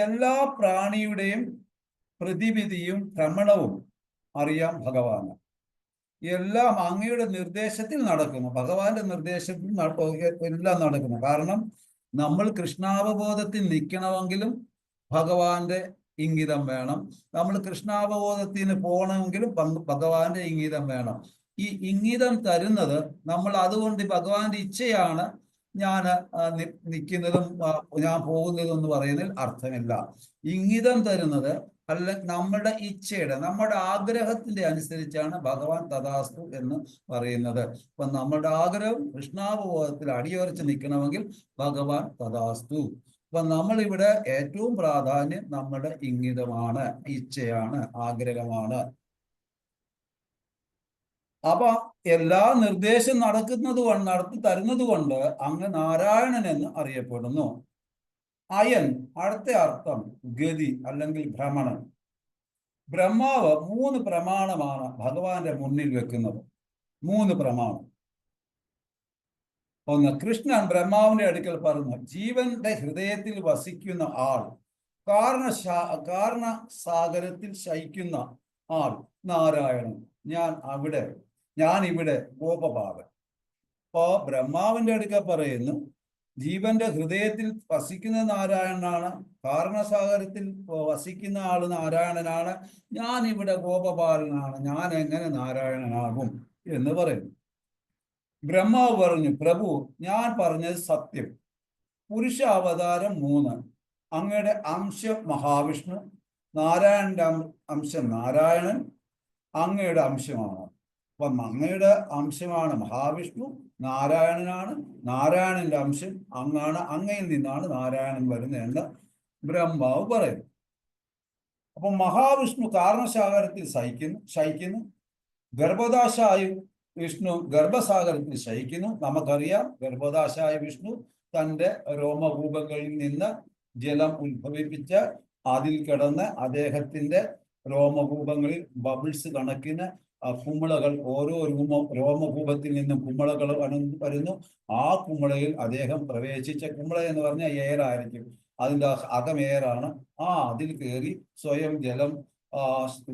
എല്ലാ പ്രാണിയുടെയും പ്രതിവിധിയും ഭ്രമണവും അറിയാം ഭഗവാന്. എല്ലാം അങ്ങയുടെ നിർദ്ദേശത്തിൽ നടക്കുന്നു. ഭഗവാന്റെ നിർദ്ദേശത്തിൽ എല്ലാം നടക്കുന്നു. കാരണം നമ്മൾ കൃഷ്ണാവബോധത്തിൽ നിൽക്കണമെങ്കിലും ഭഗവാന്റെ ഇംഗിതം വേണം. നമ്മൾ കൃഷ്ണാവബോധത്തിന് പോകണമെങ്കിലും ഭഗവാന്റെ ഇംഗിതം വേണം. ഈ ഇംഗിതം തരുന്നത് നമ്മൾ അതുകൊണ്ട് ഭഗവാന്റെ ഇച്ഛയാണ് ഞാൻ നിൽക്കുന്നതും ഞാൻ പോകുന്നതും എന്ന് പറയുന്നതിൽ അർത്ഥമില്ല. ഇംഗിതം തരുന്നത് നമ്മുടെ ഇച്ഛയുടെ, നമ്മുടെ ആഗ്രഹത്തിന്റെ അനുസരിച്ചാണ് ഭഗവാൻ തഥാസ്തു എന്ന് പറയുന്നത്. അപ്പൊ നമ്മുടെ ആഗ്രഹം കൃഷ്ണാവബോധത്തിൽ അടിയുറച്ച് നിൽക്കണമെങ്കിൽ ഭഗവാൻ തഥാസ്തു. അപ്പൊ നമ്മളിവിടെ ഏറ്റവും പ്രാധാന്യം നമ്മുടെ ഇംഗിതമാണ്, ഇച്ഛയാണ്, ആഗ്രഹമാണ്. അപ്പൊ എല്ലാ നിർദ്ദേശം നടത്തി തരുന്നത് കൊണ്ട് അങ്ങ് നാരായണൻ എന്ന് അറിയപ്പെടുന്നു. അയൻ അടുത്ത അർത്ഥം ഗതി അല്ലെങ്കിൽ ഭ്രമണം. ബ്രഹ്മാവ് 3 പ്രമാണമാണ് ഭഗവാന്റെ മുന്നിൽ വെക്കുന്നത്. 3 പ്രമാണം. ഒന്ന്, കൃഷ്ണൻ ബ്രഹ്മാവിന്റെ അടുക്കൽ പറഞ്ഞു, ജീവന്റെ ഹൃദയത്തിൽ വസിക്കുന്ന ആൾ, കാരണസാഗരത്തിൽ ശയിക്കുന്ന ആൾ നാരായണൻ. ഞാൻ ഇവിടെ ഗോപബാലൻ. അപ്പോ ബ്രഹ്മാവിന്റെ അടുക്കൽ പറയുന്നു, ജീവന്റെ ഹൃദയത്തിൽ വസിക്കുന്ന നാരായണനാണ്, കാരണസാഗരത്തിൽ വസിക്കുന്ന ആള് നാരായണനാണ്, ഞാൻ ഇവിടെ ഗോപബാലനാണ്, ഞാൻ എങ്ങനെ നാരായണനാകും എന്ന് പറയുന്നു. ബ്രഹ്മാവ് പറഞ്ഞു, പ്രഭു, ഞാൻ പറഞ്ഞത് സത്യം. പുരുഷ അവതാരം 3, അങ്ങയുടെ അംശം മഹാവിഷ്ണു, നാരായണന്റെ അംശം നാരായണൻ അങ്ങയുടെ അംശമാണ്. അപ്പം അങ്ങയുടെ അംശമാണ് മഹാവിഷ്ണു, നാരായണനാണ്, നാരായണന്റെ അംശം അങ്ങാണ്, അങ്ങയിൽ നിന്നാണ് നാരായണൻ വരുന്നതെന്ന് ബ്രഹ്മാവ് പറയുന്നു. അപ്പം മഹാവിഷ്ണു കാരണസാഗരത്തിൽ ശയിക്കുന്നു, ഗർഭദാശായ വിഷ്ണു ഗർഭസാഗരത്തിൽ ശയിക്കുന്നു. നമുക്കറിയാം, ഗർഭദാശായ വിഷ്ണു തൻ്റെ രോമകൂപങ്ങളിൽ നിന്ന് ജലം ഉത്ഭവിപ്പിച്ച് അതിൽ കിടന്ന് അദ്ദേഹത്തിന്റെ രോമകൂപങ്ങളിൽ ബബിൾസ് കണക്കിന് കുമിളകൾ, ഓരോ രോമകൂപത്തിൽ നിന്നും കുമിളകൾ വരുന്നു. ആ കുമിളയിൽ അദ്ദേഹം പ്രവേശിച്ച, കുമിള എന്ന് പറഞ്ഞാൽ എയറായിരിക്കും, അതിൻ്റെ അകം എയറാണ്. അതിൽ കയറി സ്വയം ജലം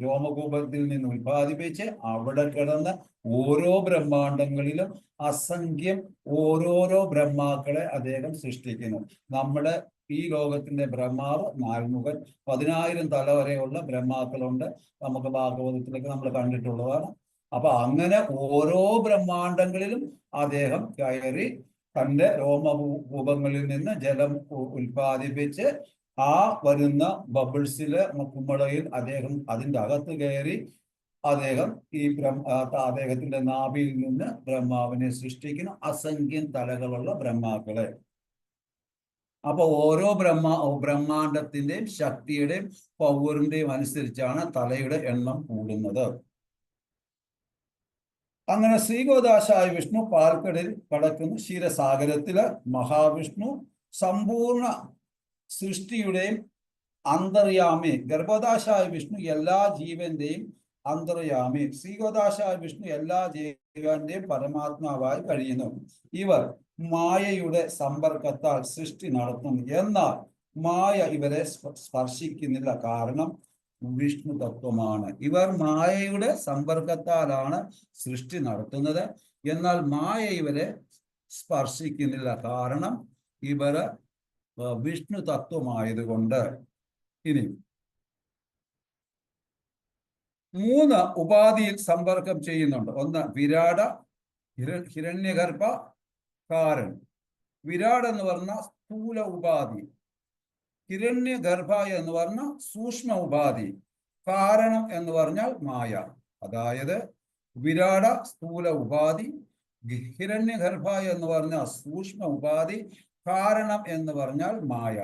രോമകൂപത്തിൽ നിന്ന് ഉത്പാദിപ്പിച്ച് അവിടെ കിടന്ന് ഓരോ ബ്രഹ്മാണ്ടങ്ങളിലും അസംഖ്യം ഓരോരോ ബ്രഹ്മാക്കളെ അദ്ദേഹം സൃഷ്ടിക്കുന്നു. നമ്മുടെ ഈ ലോകത്തിന്റെ ബ്രഹ്മാവ് 4മുഖൻ, 10,000 തല വരെയുള്ള ബ്രഹ്മാക്കളുണ്ട്. നമുക്ക് ഭാഗവതത്തിലൊക്കെ നമ്മൾ കണ്ടിട്ടുള്ളതാണ്. അപ്പൊ അങ്ങനെ ഓരോ ബ്രഹ്മാണ്ടങ്ങളിലും അദ്ദേഹം കയറി തൻ്റെ രോമകൂപങ്ങളിൽ നിന്ന് ജലം ഉൽപ്പാദിപ്പിച്ച് ആ വരുന്ന ബബിൾസില് കുമ്മളയിൽ അദ്ദേഹം അതിൻ്റെ അകത്ത് കയറി അദ്ദേഹം അദ്ദേഹത്തിന്റെ നാഭിയിൽ നിന്ന് ബ്രഹ്മാവിനെ സൃഷ്ടിക്കുന്ന അസംഖ്യം തലകളുള്ള ബ്രഹ്മാക്കളെ. അപ്പൊ ഓരോ ബ്രഹ്മാണ്ടത്തിന്റെയും ശക്തിയുടെയും പവറിന്റെയും അനുസരിച്ചാണ് തലയുടെ എണ്ണം കൂടുന്നത്. അങ്ങനെ ശ്രീഗോദാശായ വിഷ്ണു പാൽക്കടലിൽ കടക്കുന്ന ക്ഷീരസാഗരത്തില് മഹാവിഷ്ണു സമ്പൂർണ്ണ സൃഷ്ടിയുടെയും അന്തർയാമി. ഗർഭദാശായ വിഷ്ണു എല്ലാ ജീവന്റെയും അന്തർയാമി. ശ്രീഗോദാശായ വിഷ്ണു എല്ലാ ജീവന്റെയും പരമാത്മാവായി കഴിയുന്നു. ഇവർ മായയുടെ സമ്പർക്കത്താൽ സൃഷ്ടി നടത്തുന്നു. എന്നാൽ മായ ഇവരെ സ്പർശിക്കുന്നില്ല, കാരണം വിഷ്ണു തത്വമാണ്. ഇവർ മായയുടെ സമ്പർക്കത്താലാണ് സൃഷ്ടി നടത്തുന്നത്. എന്നാൽ മായ ഇവരെ സ്പർശിക്കുന്നില്ല, കാരണം ഇവർ വിഷ്ണു തത്വമായതുകൊണ്ട്. ഇനി 3 ഉപാധിയിൽ സമ്പർക്കം ചെയ്യുന്നുണ്ട്. ഒന്ന് വിരാട, ഹിരണ്യഗർഭ, കാരൻ. വിരാട് എന്ന് പറഞ്ഞ സ്ഥൂല ഉപാധി, ഹിരണ്യഗർഭ എന്ന് പറഞ്ഞ സൂക്ഷ്മ ഉപാധി, കാരണം എന്ന് പറഞ്ഞാൽ മായ. അതായത് വിരാട സ്ഥൂല ഉപാധി, ഹിരണ്യഗർഭ എന്ന് പറഞ്ഞ സൂക്ഷ്മ ഉപാധി, കാരണം എന്ന് പറഞ്ഞാൽ മായ.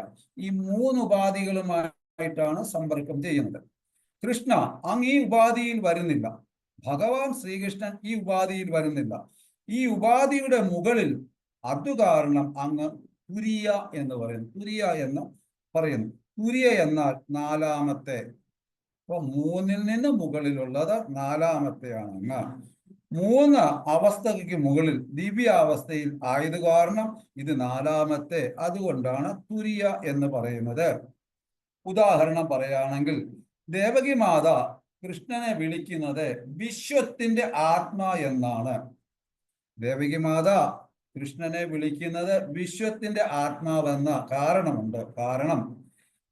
ഈ 3 ഉപാധികളുമായിട്ടാണ് സമ്പർക്കം ചെയ്യുന്നത്. കൃഷ്ണ, അങ്ങ് ഈ ഉപാധിയിൽ വരുന്നില്ല. ഭഗവാൻ ശ്രീകൃഷ്ണൻ ഈ ഉപാധിയിൽ വരുന്നില്ല. ഈ ഉപാധിയുടെ മുകളിൽ അതു കാരണം അങ്ങ് തുരിയ എന്ന് പറയുന്നു. തുരിയ എന്ന് പറയുന്നു. തുരിയ എന്നാൽ 4-മത്തെ. അപ്പൊ 3-ൽ നിന്ന് മുകളിലുള്ളത് 4-മത്തെയാണ് അങ്ങ്. 3 അവസ്ഥയ്ക്ക് മുകളിൽ ദിവ്യാവസ്ഥയിൽ ആയത് കാരണം ഇത് 4-മത്തെ. അതുകൊണ്ടാണ് തുരിയ എന്ന് പറയുന്നത്. ഉദാഹരണം പറയുകയാണെങ്കിൽ, ദേവകി മാത കൃഷ്ണനെ വിളിക്കുന്നത് വിശ്വത്തിന്റെ ആത്മാ എന്നാണ്. ദേവകി മാത കൃഷ്ണനെ വിളിക്കുന്നത് വിശ്വത്തിന്റെ ആത്മാവെന്ന കാരണമുണ്ട്. കാരണം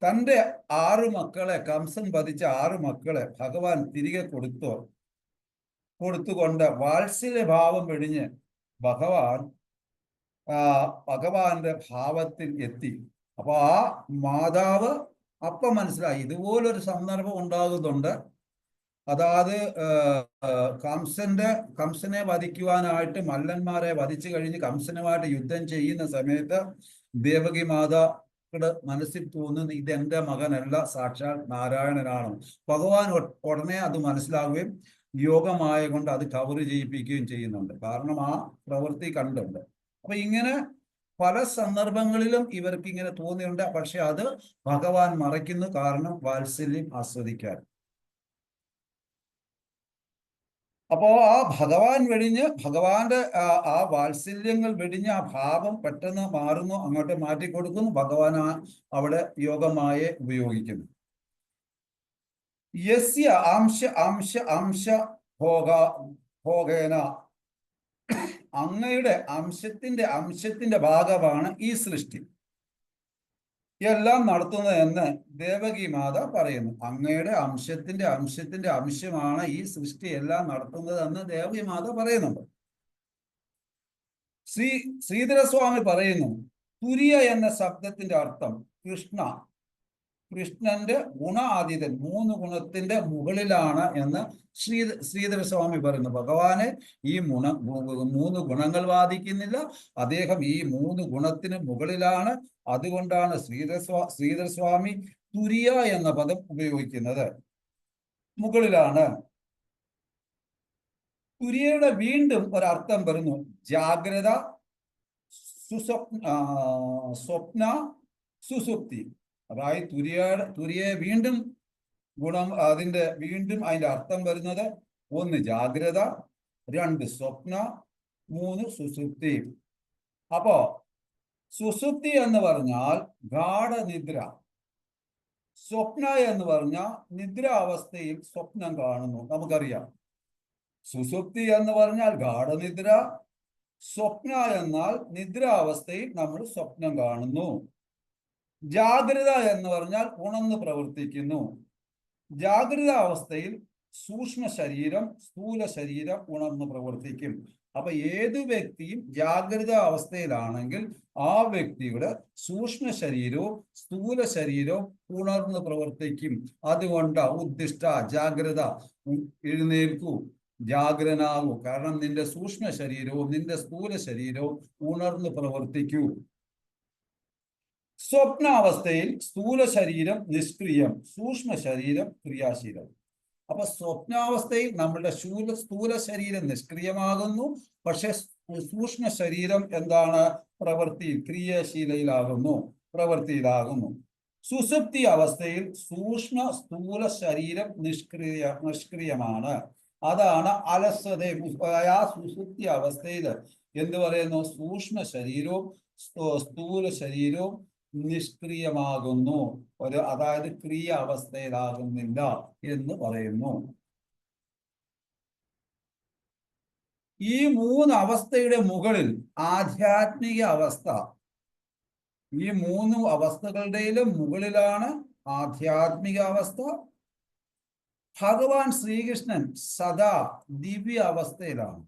തൻ്റെ 6 മക്കളെ, കംസൻ വധിച്ച 6 മക്കളെ ഭഗവാൻ തിരികെ കൊടുത്തുകൊണ്ട് വാത്സല്യ ഭാവം വെടിഞ്ഞ് ഭഗവാന്റെ ഭാവത്തിൽ എത്തി. അപ്പൊ ആ മാതാവ് അപ്പം മനസ്സിലായി ഇതുപോലൊരു സന്ദർഭം ഉണ്ടാകുന്നുണ്ട്. അതായത് കംസനെ വധിക്കുവാനായിട്ട് മല്ലന്മാരെ വധിച്ചു കഴിഞ്ഞ് കംസനുമായിട്ട് യുദ്ധം ചെയ്യുന്ന സമയത്ത് ദേവകി മാതായുടെ മനസ്സിൽ തോന്നുന്നു, ഇതെന്റെ മകനല്ല, സാക്ഷാൽ നാരായണനാണ്. ഭഗവാൻ ഉടനെ അത് മനസ്സിലാവുകയും യോഗമായ കൊണ്ട് അത് കവർ ചെയ്യിപ്പിക്കുകയും ചെയ്യുന്നുണ്ട്. കാരണം ആ പ്രവൃത്തി കണ്ടുണ്ട്. അപ്പൊ ഇങ്ങനെ പല സന്ദർഭങ്ങളിലും ഇവർക്ക് ഇങ്ങനെ തോന്നിയുണ്ട്. പക്ഷെ അത് ഭഗവാൻ മറയ്ക്കുന്നു. കാരണം വാത്സല്യം ആസ്വദിക്കാൻ. അപ്പോ ആ ഭഗവാൻ വെടിഞ്ഞ് ഭഗവാന്റെ ആ വാത്സല്യങ്ങൾ വെടിഞ്ഞ് ആ ഭാവം പെട്ടെന്ന് മാറുന്നു, അങ്ങോട്ട് മാറ്റിക്കൊടുക്കുന്നു. ഭഗവാൻ അവിടെ യോഗമായ ഉപയോഗിക്കുന്നു. യസ്യ അംശ അംശ അംശ ഭോഗേന, അങ്ങയുടെ അംശത്തിന്റെ ഭാഗമാണ് ഈ സൃഷ്ടി എല്ലാം നടത്തുന്നത് എന്ന് ദേവകി മാത പറയുന്നു. അങ്ങയുടെ അംശത്തിന്റെ അംശമാണ് ഈ സൃഷ്ടി എല്ലാം നടത്തുന്നത് എന്ന് ദേവകി മാത പറയുന്നുണ്ട്. ശ്രീധരസ്വാമി പറയുന്നു, തുര്യ എന്ന ശബ്ദത്തിന്റെ അർത്ഥം കൃഷ്ണന്റെ ഗുണാതീതൻ, 3 ഗുണത്തിന്റെ മുകളിലാണ് എന്ന് ശ്രീധരസ്വാമി പറയുന്നു. ഭഗവാനെ ഈ 3 ഗുണങ്ങൾ ബാധിക്കുന്നില്ല, അദ്ദേഹം ഈ 3 ഗുണത്തിന് മുകളിലാണ്. അതുകൊണ്ടാണ് ശ്രീധരസ്വാമി തുര്യ എന്ന പദം ഉപയോഗിക്കുന്നത്. മുകളിലാണ്. തുര്യയുടെ വീണ്ടും ഒരർത്ഥം വരുന്നു, ജാഗ്രത, സ്വപ്ന, സുസുപ്തി. അതായത് തുര്യയെ വീണ്ടും അതിന്റെ അർത്ഥം വരുന്നത് 1 ജാഗ്രത, 2 സ്വപ്ന, 3 സുസുപ്തി. അപ്പോ സുസുപ്തി എന്ന് പറഞ്ഞാൽ ഗാഠനിദ്ര, സ്വപ്ന എന്ന് പറഞ്ഞാൽ നിദ്രാവസ്ഥയിൽ സ്വപ്നം കാണുന്നു. നമുക്കറിയാം, സുസുപ്തി എന്ന് പറഞ്ഞാൽ ഗാഠനിദ്ര, സ്വപ്ന എന്നാൽ നിദ്രാവസ്ഥയിൽ നമ്മൾ സ്വപ്നം കാണുന്നു. ജാഗ്രത എന്ന് പറഞ്ഞാൽ ഉണർന്ന് പ്രവർത്തിക്കുന്നു. ജാഗ്രത അവസ്ഥയിൽ സൂക്ഷ്മ ശരീരം, സ്ഥൂല ശരീരം ഉണർന്ന് പ്രവർത്തിക്കും. അപ്പൊ ഏത് വ്യക്തിയും ജാഗ്രത അവസ്ഥയിലാണെങ്കിൽ ആ വ്യക്തിയുടെ സൂക്ഷ്മ ശരീരവും സ്ഥൂല ശരീരവും ഉണർന്ന് പ്രവർത്തിക്കും. അതുകൊണ്ട് ഉദ്ദിഷ്ട, ജാഗ്രത, എഴുന്നേൽക്കൂ, ജാഗ്രനാകൂ. കാരണം നിന്റെ സൂക്ഷ്മ ശരീരവും നിന്റെ സ്ഥൂല ശരീരവും ഉണർന്ന് പ്രവർത്തിക്കൂ. സ്വപ്നാവസ്ഥയിൽ സ്ഥൂല ശരീരം നിഷ്ക്രിയം, സൂക്ഷ്മ ശരീരം ക്രിയാശീലം. അപ്പൊ സ്വപ്നാവസ്ഥയിൽ നമ്മുടെ സ്ഥൂല ശരീരം നിഷ്ക്രിയമാകുന്നു, പക്ഷെ സൂക്ഷ്മ ശരീരം എന്താണ്? പ്രവൃത്തിയിലാകുന്നു. സുസുപ്തി അവസ്ഥയിൽ സ്ഥൂല ശരീരം നിഷ്ക്രിയമാണ്. അതാണ് അലസത. ആ സുസുപ്തി അവസ്ഥയിൽ എന്ത് പറയുന്നു? സൂക്ഷ്മ ശരീരവും സ്ഥൂല ശരീരവും നിഷ്ക്രിയമാകുന്നു. അതായത് ക്രിയ അവസ്ഥയിലാകുന്നില്ല എന്ന് പറയുന്നു. ഈ 3 അവസ്ഥയുടെ മുകളിൽ ആധ്യാത്മിക അവസ്ഥ, ഈ 3 അവസ്ഥകളുടെയും മുകളിലാണ് ആധ്യാത്മിക അവസ്ഥ. ഭഗവാൻ ശ്രീകൃഷ്ണൻ സദാ ദിവ്യ അവസ്ഥയിലാണ്.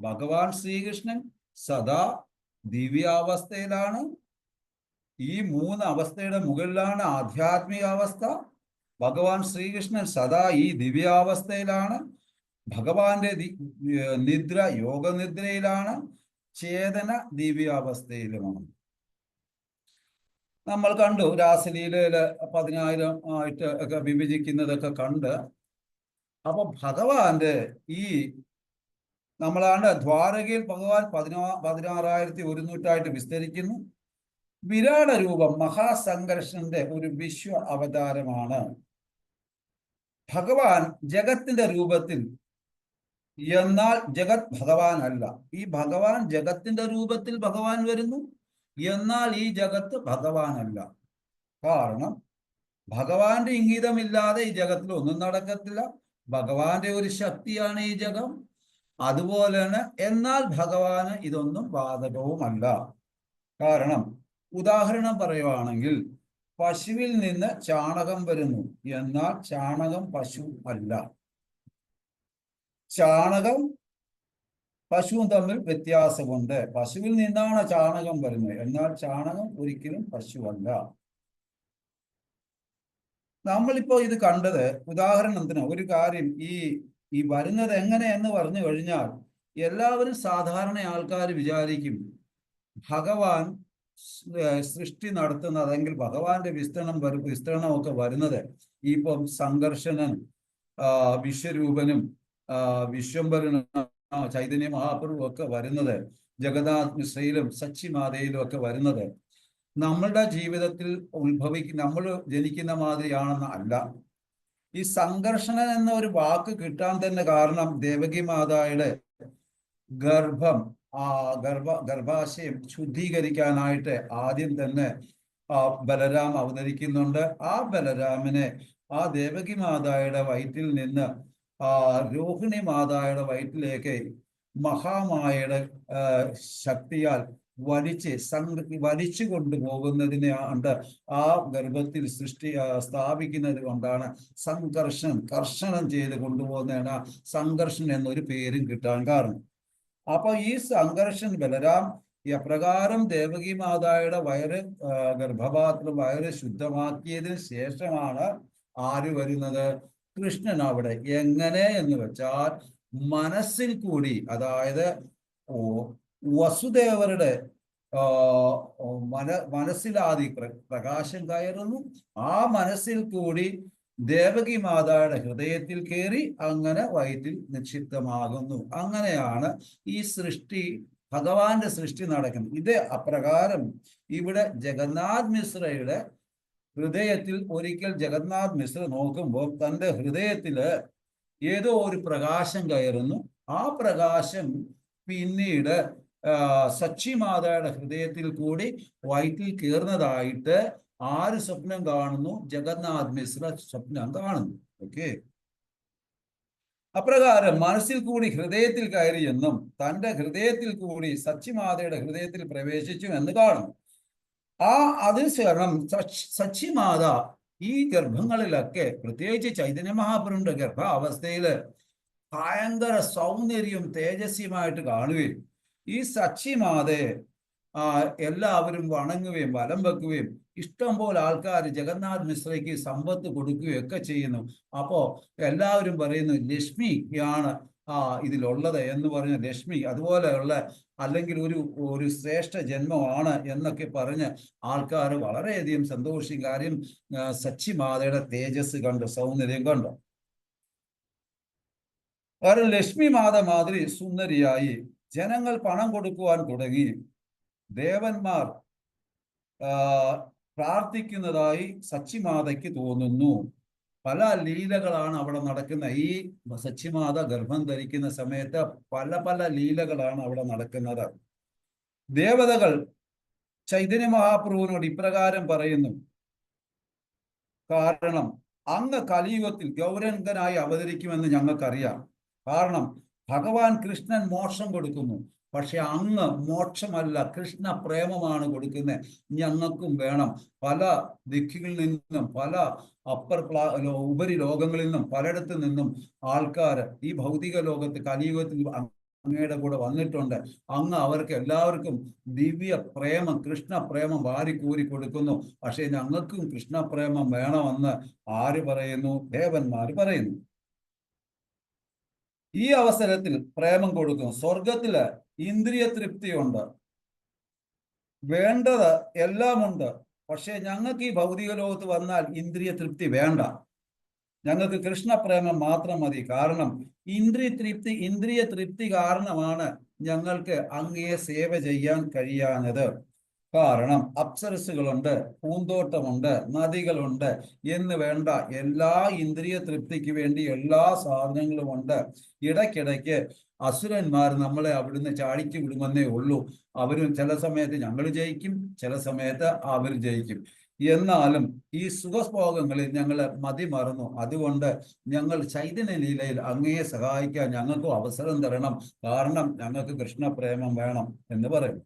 ഭഗവാൻ ശ്രീകൃഷ്ണൻ സദാ ദിവ്യാവസ്ഥയിലാണ്. ഈ 3 അവസ്ഥയുടെ മുകളിലാണ് ആധ്യാത്മിക അവസ്ഥ. ഭഗവാൻ ശ്രീകൃഷ്ണൻ സദാ ഈ ദിവ്യാവസ്ഥയിലാണ്. ഭഗവാന്റെ നിദ്ര യോഗനിദ്രയിലാണ്. ചേതന ദിവ്യാവസ്ഥയിലുമാണ്. നമ്മൾ കണ്ടു രാസലീലയില് 10,000 ആയിട്ട് ഒക്കെ വിഭജിക്കുന്നതൊക്കെ കണ്ട്. അപ്പൊ ഭഗവാന്റെ ഈ നമ്മളാണ്ട് ദ്വാരകയിൽ ഭഗവാൻ 16,100 വിസ്തരിക്കുന്നു. വിരാട രൂപം മഹാസംഘർഷന്റെ ഒരു വിശ്വ അവതാരമാണ്. ഭഗവാൻ ജഗത്തിന്റെ രൂപത്തിൽ, എന്നാൽ ജഗത് ഭഗവാൻ അല്ല. ഈ ഭഗവാൻ ജഗത്തിന്റെ രൂപത്തിൽ ഭഗവാൻ വരുന്നു, എന്നാൽ ഈ ജഗത്ത് ഭഗവാനല്ല. കാരണം ഭഗവാന്റെ ഇംഗിതമില്ലാതെ ഈ ജഗത്തിൽ ഒന്നും നടക്കത്തില്ല. ഭഗവാന്റെ ഒരു ശക്തിയാണ് ഈ ജഗം. അതുപോലെ തന്നെ എന്നാൽ ഭഗവാന് ഇതൊന്നും ബാധകവുമല്ല. കാരണം ഉദാഹരണം പറയുവാണെങ്കിൽ, പശുവിൽ നിന്ന് ചാണകം വരുന്നു, എന്നാൽ ചാണകം പശു അല്ല. ചാണകം പശുവും തമ്മിൽ വ്യത്യാസമുണ്ട്. പശുവിൽ നിന്നാണ് ചാണകം വരുന്നത്, എന്നാൽ ചാണകം ഒരിക്കലും പശുവല്ല. നമ്മളിപ്പോ ഇത് കണ്ടത് ഉദാഹരണത്തിന് ഒരു കാര്യം, ഈ വരുന്നത് എങ്ങനെയെന്ന് പറഞ്ഞു കഴിഞ്ഞാൽ, എല്ലാവരും സാധാരണ ആൾക്കാർ വിചാരിക്കും ഭഗവാൻ സൃഷ്ടി നടത്തുന്നത്, അല്ലെങ്കിൽ ഭഗവാന്റെ വിസ്തരണമൊക്കെ വരുന്നത് ഇപ്പം സംഘർഷണൻ വിശ്വരൂപനും വിശ്വംഭരനും ചൈതന്യ മഹാപ്രഭുവും ഒക്കെ വരുന്നത്, ജഗന്നാഥ് മിശ്രയിലും സച്ചിമാതയിലും ഒക്കെ വരുന്നത് നമ്മളുടെ ജീവിതത്തിൽ നമ്മൾ ജനിക്കുന്ന മാതിരിയാണെന്ന് അല്ല. ഈ സംഘർഷണം എന്ന ഒരു വാക്ക് കിട്ടാൻ തന്നെ കാരണം ദേവകി മാതായുടെ ഗർഭം ഗർഭാശയം ശുദ്ധീകരിക്കാനായിട്ട് ആദ്യം തന്നെ ബലരാം അവതരിക്കുന്നുണ്ട്. ആ ബലരാമനെ ആ ദേവകി മാതായുടെ വയറ്റിൽ നിന്ന് രോഹിണി മാതായുടെ വയറ്റിലേക്ക് മഹാമായയുടെ ശക്തിയാൽ വലിച്ചു കൊണ്ടുപോകുന്നതിനെ ആ ഗർഭത്തിൽ സ്ഥാപിക്കുന്നത് കൊണ്ടാണ് കർഷണം ചെയ്ത് കൊണ്ടുപോകുന്നതാണ് സംഘർഷൻ എന്നൊരു പേരും കിട്ടാൻ കാരണം. അപ്പൊ ഈ സംഘർഷൻ ബലരാം എപ്രകാരം ദേവകി മാതായുടെ വയറ് ശുദ്ധമാക്കിയതിന് ശേഷമാണ് ആര് വരുന്നത്? കൃഷ്ണൻ അവിടെ. എങ്ങനെ എന്ന് വെച്ചാൽ മനസ്സിൽ കൂടി, അതായത് വസുദേവരുടെ മനസ്സിലാദി പ്രകാശം കയറുന്നു. ആ മനസ്സിൽ കൂടി ദേവകി മാതായുടെ ഹൃദയത്തിൽ കയറി അങ്ങനെ വയറ്റിൽ നിക്ഷിപ്തമാകുന്നു. അങ്ങനെയാണ് ഈ സൃഷ്ടി, ഭഗവാന്റെ സൃഷ്ടി നടക്കുന്നത്. ഇത് അപ്രകാരം ഇവിടെ ജഗന്നാഥ് മിശ്രയുടെ ഹൃദയത്തിൽ ഒരിക്കൽ ജഗന്നാഥ് മിശ്ര നോക്കുമ്പോൾ തൻ്റെ ഹൃദയത്തില് ഏതോ ഒരു പ്രകാശം കയറുന്നു. ആ പ്രകാശം പിന്നീട് സച്ചിമാതയുടെ ഹൃദയത്തിൽ കൂടി വയറ്റിൽ കയറുന്നതായിട്ട് ആര് സ്വപ്നം കാണുന്നു? ജഗന്നാഥ് മിശ്ര സ്വപ്നം കാണുന്നു. ഓക്കെ. അപ്രകാരം മനസ്സിൽ കൂടി ഹൃദയത്തിൽ കയറിയെന്നും തൻ്റെ ഹൃദയത്തിൽ കൂടി സച്ചിമാതയുടെ ഹൃദയത്തിൽ പ്രവേശിച്ചു എന്ന് കാണുന്നു. അതിനുശേഷം സച്ചിമാത ഈ ഗർഭങ്ങളിലൊക്കെ, പ്രത്യേകിച്ച് ചൈതന്യ മഹാപ്രഭുവിന്റെ ഗർഭാവസ്ഥയില് ഭയങ്കര സൗന്ദര്യം തേജസ്യമായിട്ട് കാണുകയും ഈ സച്ചിമാതയെ എല്ലാവരും വണങ്ങുകയും വലം വെക്കുകയും ഇഷ്ടം പോലെ ആൾക്കാർ ജഗന്നാഥ് മിശ്രയ്ക്ക് സമ്പത്ത് കൊടുക്കുകയും ഒക്കെ ചെയ്യുന്നു. അപ്പോ എല്ലാവരും പറയുന്നു ലക്ഷ്മിയാണ് ഇതിലുള്ളത് എന്ന് പറഞ്ഞ ലക്ഷ്മി അതുപോലെയുള്ള അല്ലെങ്കിൽ ഒരു ശ്രേഷ്ഠ ജന്മമാണ് എന്നൊക്കെ പറഞ്ഞ് ആൾക്കാർ വളരെയധികം സന്തോഷിക്കും. കാര്യം സച്ചിമാതയുടെ തേജസ് കണ്ട്, സൗന്ദര്യം കണ്ടു. കാരണം ലക്ഷ്മി മാത മാതിരി സുന്ദരിയായി ജനങ്ങൾ പണം കൊടുക്കുവാൻ തുടങ്ങി. ദേവന്മാർ പ്രാർത്ഥിക്കുന്നതായി സച്ചിമാതയ്ക്ക് തോന്നുന്നു. പല ലീലകളാണ് അവിടെ നടക്കുന്നത്. ഈ സച്ചിമാത ഗർഭം ധരിക്കുന്ന സമയത്ത് പല പല ലീലകളാണ് അവിടെ നടക്കുന്നത്. ദേവതകൾ ചൈതന്യ മഹാപ്രഭുവിനോട് ഇപ്രകാരം പറയുന്നു: കാരണം അങ്ങ് കലിയുഗത്തിൽ ഗൗരംഗനായി അവതരിക്കുമെന്ന് ഞങ്ങൾക്കറിയാം. കാരണം ഭഗവാൻ കൃഷ്ണൻ മോക്ഷം കൊടുക്കുന്നു. പക്ഷെ അങ്ങ് മോക്ഷമല്ല, കൃഷ്ണ പ്രേമമാണ് കൊടുക്കുന്നത്. ഞങ്ങൾക്കും വേണം. പല ദിക്കുകളിൽ നിന്നും, പല ഉപരി ലോകങ്ങളിൽ നിന്നും, പലയിടത്തു നിന്നും ആൾക്കാർ ഈ ഭൗതിക ലോകത്ത് കലിയുഗത്തിൽ അങ്ങയുടെ കൂടെ വന്നിട്ടുണ്ട്. അങ്ങ് അവർക്ക് എല്ലാവർക്കും ദിവ്യ പ്രേമം, കൃഷ്ണപ്രേമം വാരിക്കൂരി കൊടുക്കുന്നു. പക്ഷെ ഞങ്ങൾക്കും കൃഷ്ണപ്രേമം വേണമെന്ന് ആര് പറയുന്നു? ദേവന്മാർ പറയുന്നു. ഈ അവസരത്തിൽ പ്രേമം കൊടുക്കുന്നു. സ്വർഗത്തില് ഇന്ദ്രിയ തൃപ്തിയുണ്ട്, വേണ്ടത് എല്ലാമുണ്ട്. പക്ഷെ ഞങ്ങൾക്ക് ഈ ഭൗതിക ലോകത്ത് വന്നാൽ ഇന്ദ്രിയ തൃപ്തി വേണ്ട, ഞങ്ങൾക്ക് കൃഷ്ണപ്രേമം മാത്രം മതി. കാരണം ഇന്ദ്രിയ തൃപ്തി കാരണമാണ് ഞങ്ങൾക്ക് അങ്ങയെ സേവ ചെയ്യാൻ കഴിയാഞ്ഞത്. കാരണം അപ്സരസുകളുണ്ട്, പൂന്തോട്ടമുണ്ട്, നദികളുണ്ട് എന്ന് വേണ്ട എല്ലാ ഇന്ദ്രിയ തൃപ്തിക്ക് വേണ്ടി എല്ലാ സാധനങ്ങളും ഉണ്ട്. ഇടയ്ക്കിടയ്ക്ക് അസുരന്മാർ നമ്മളെ അവിടുന്ന് ചാടിച്ചു വിടുമെന്നേ ഉള്ളൂ. അവരും ചില സമയത്ത് ഞങ്ങൾ ജയിക്കും, ചില സമയത്ത് അവർ ജയിക്കും. എന്നാലും ഈ സുഖഭോഗങ്ങളിൽ ഞങ്ങൾ മതിമറന്നു. അതുകൊണ്ട് ഞങ്ങൾ ചൈതന്യ ലീലയിൽ അങ്ങയെ സഹായിക്കാൻ ഞങ്ങൾക്കും അവസരം തരണം. കാരണം ഞങ്ങൾക്ക് കൃഷ്ണപ്രേമം വേണം എന്ന് പറയും.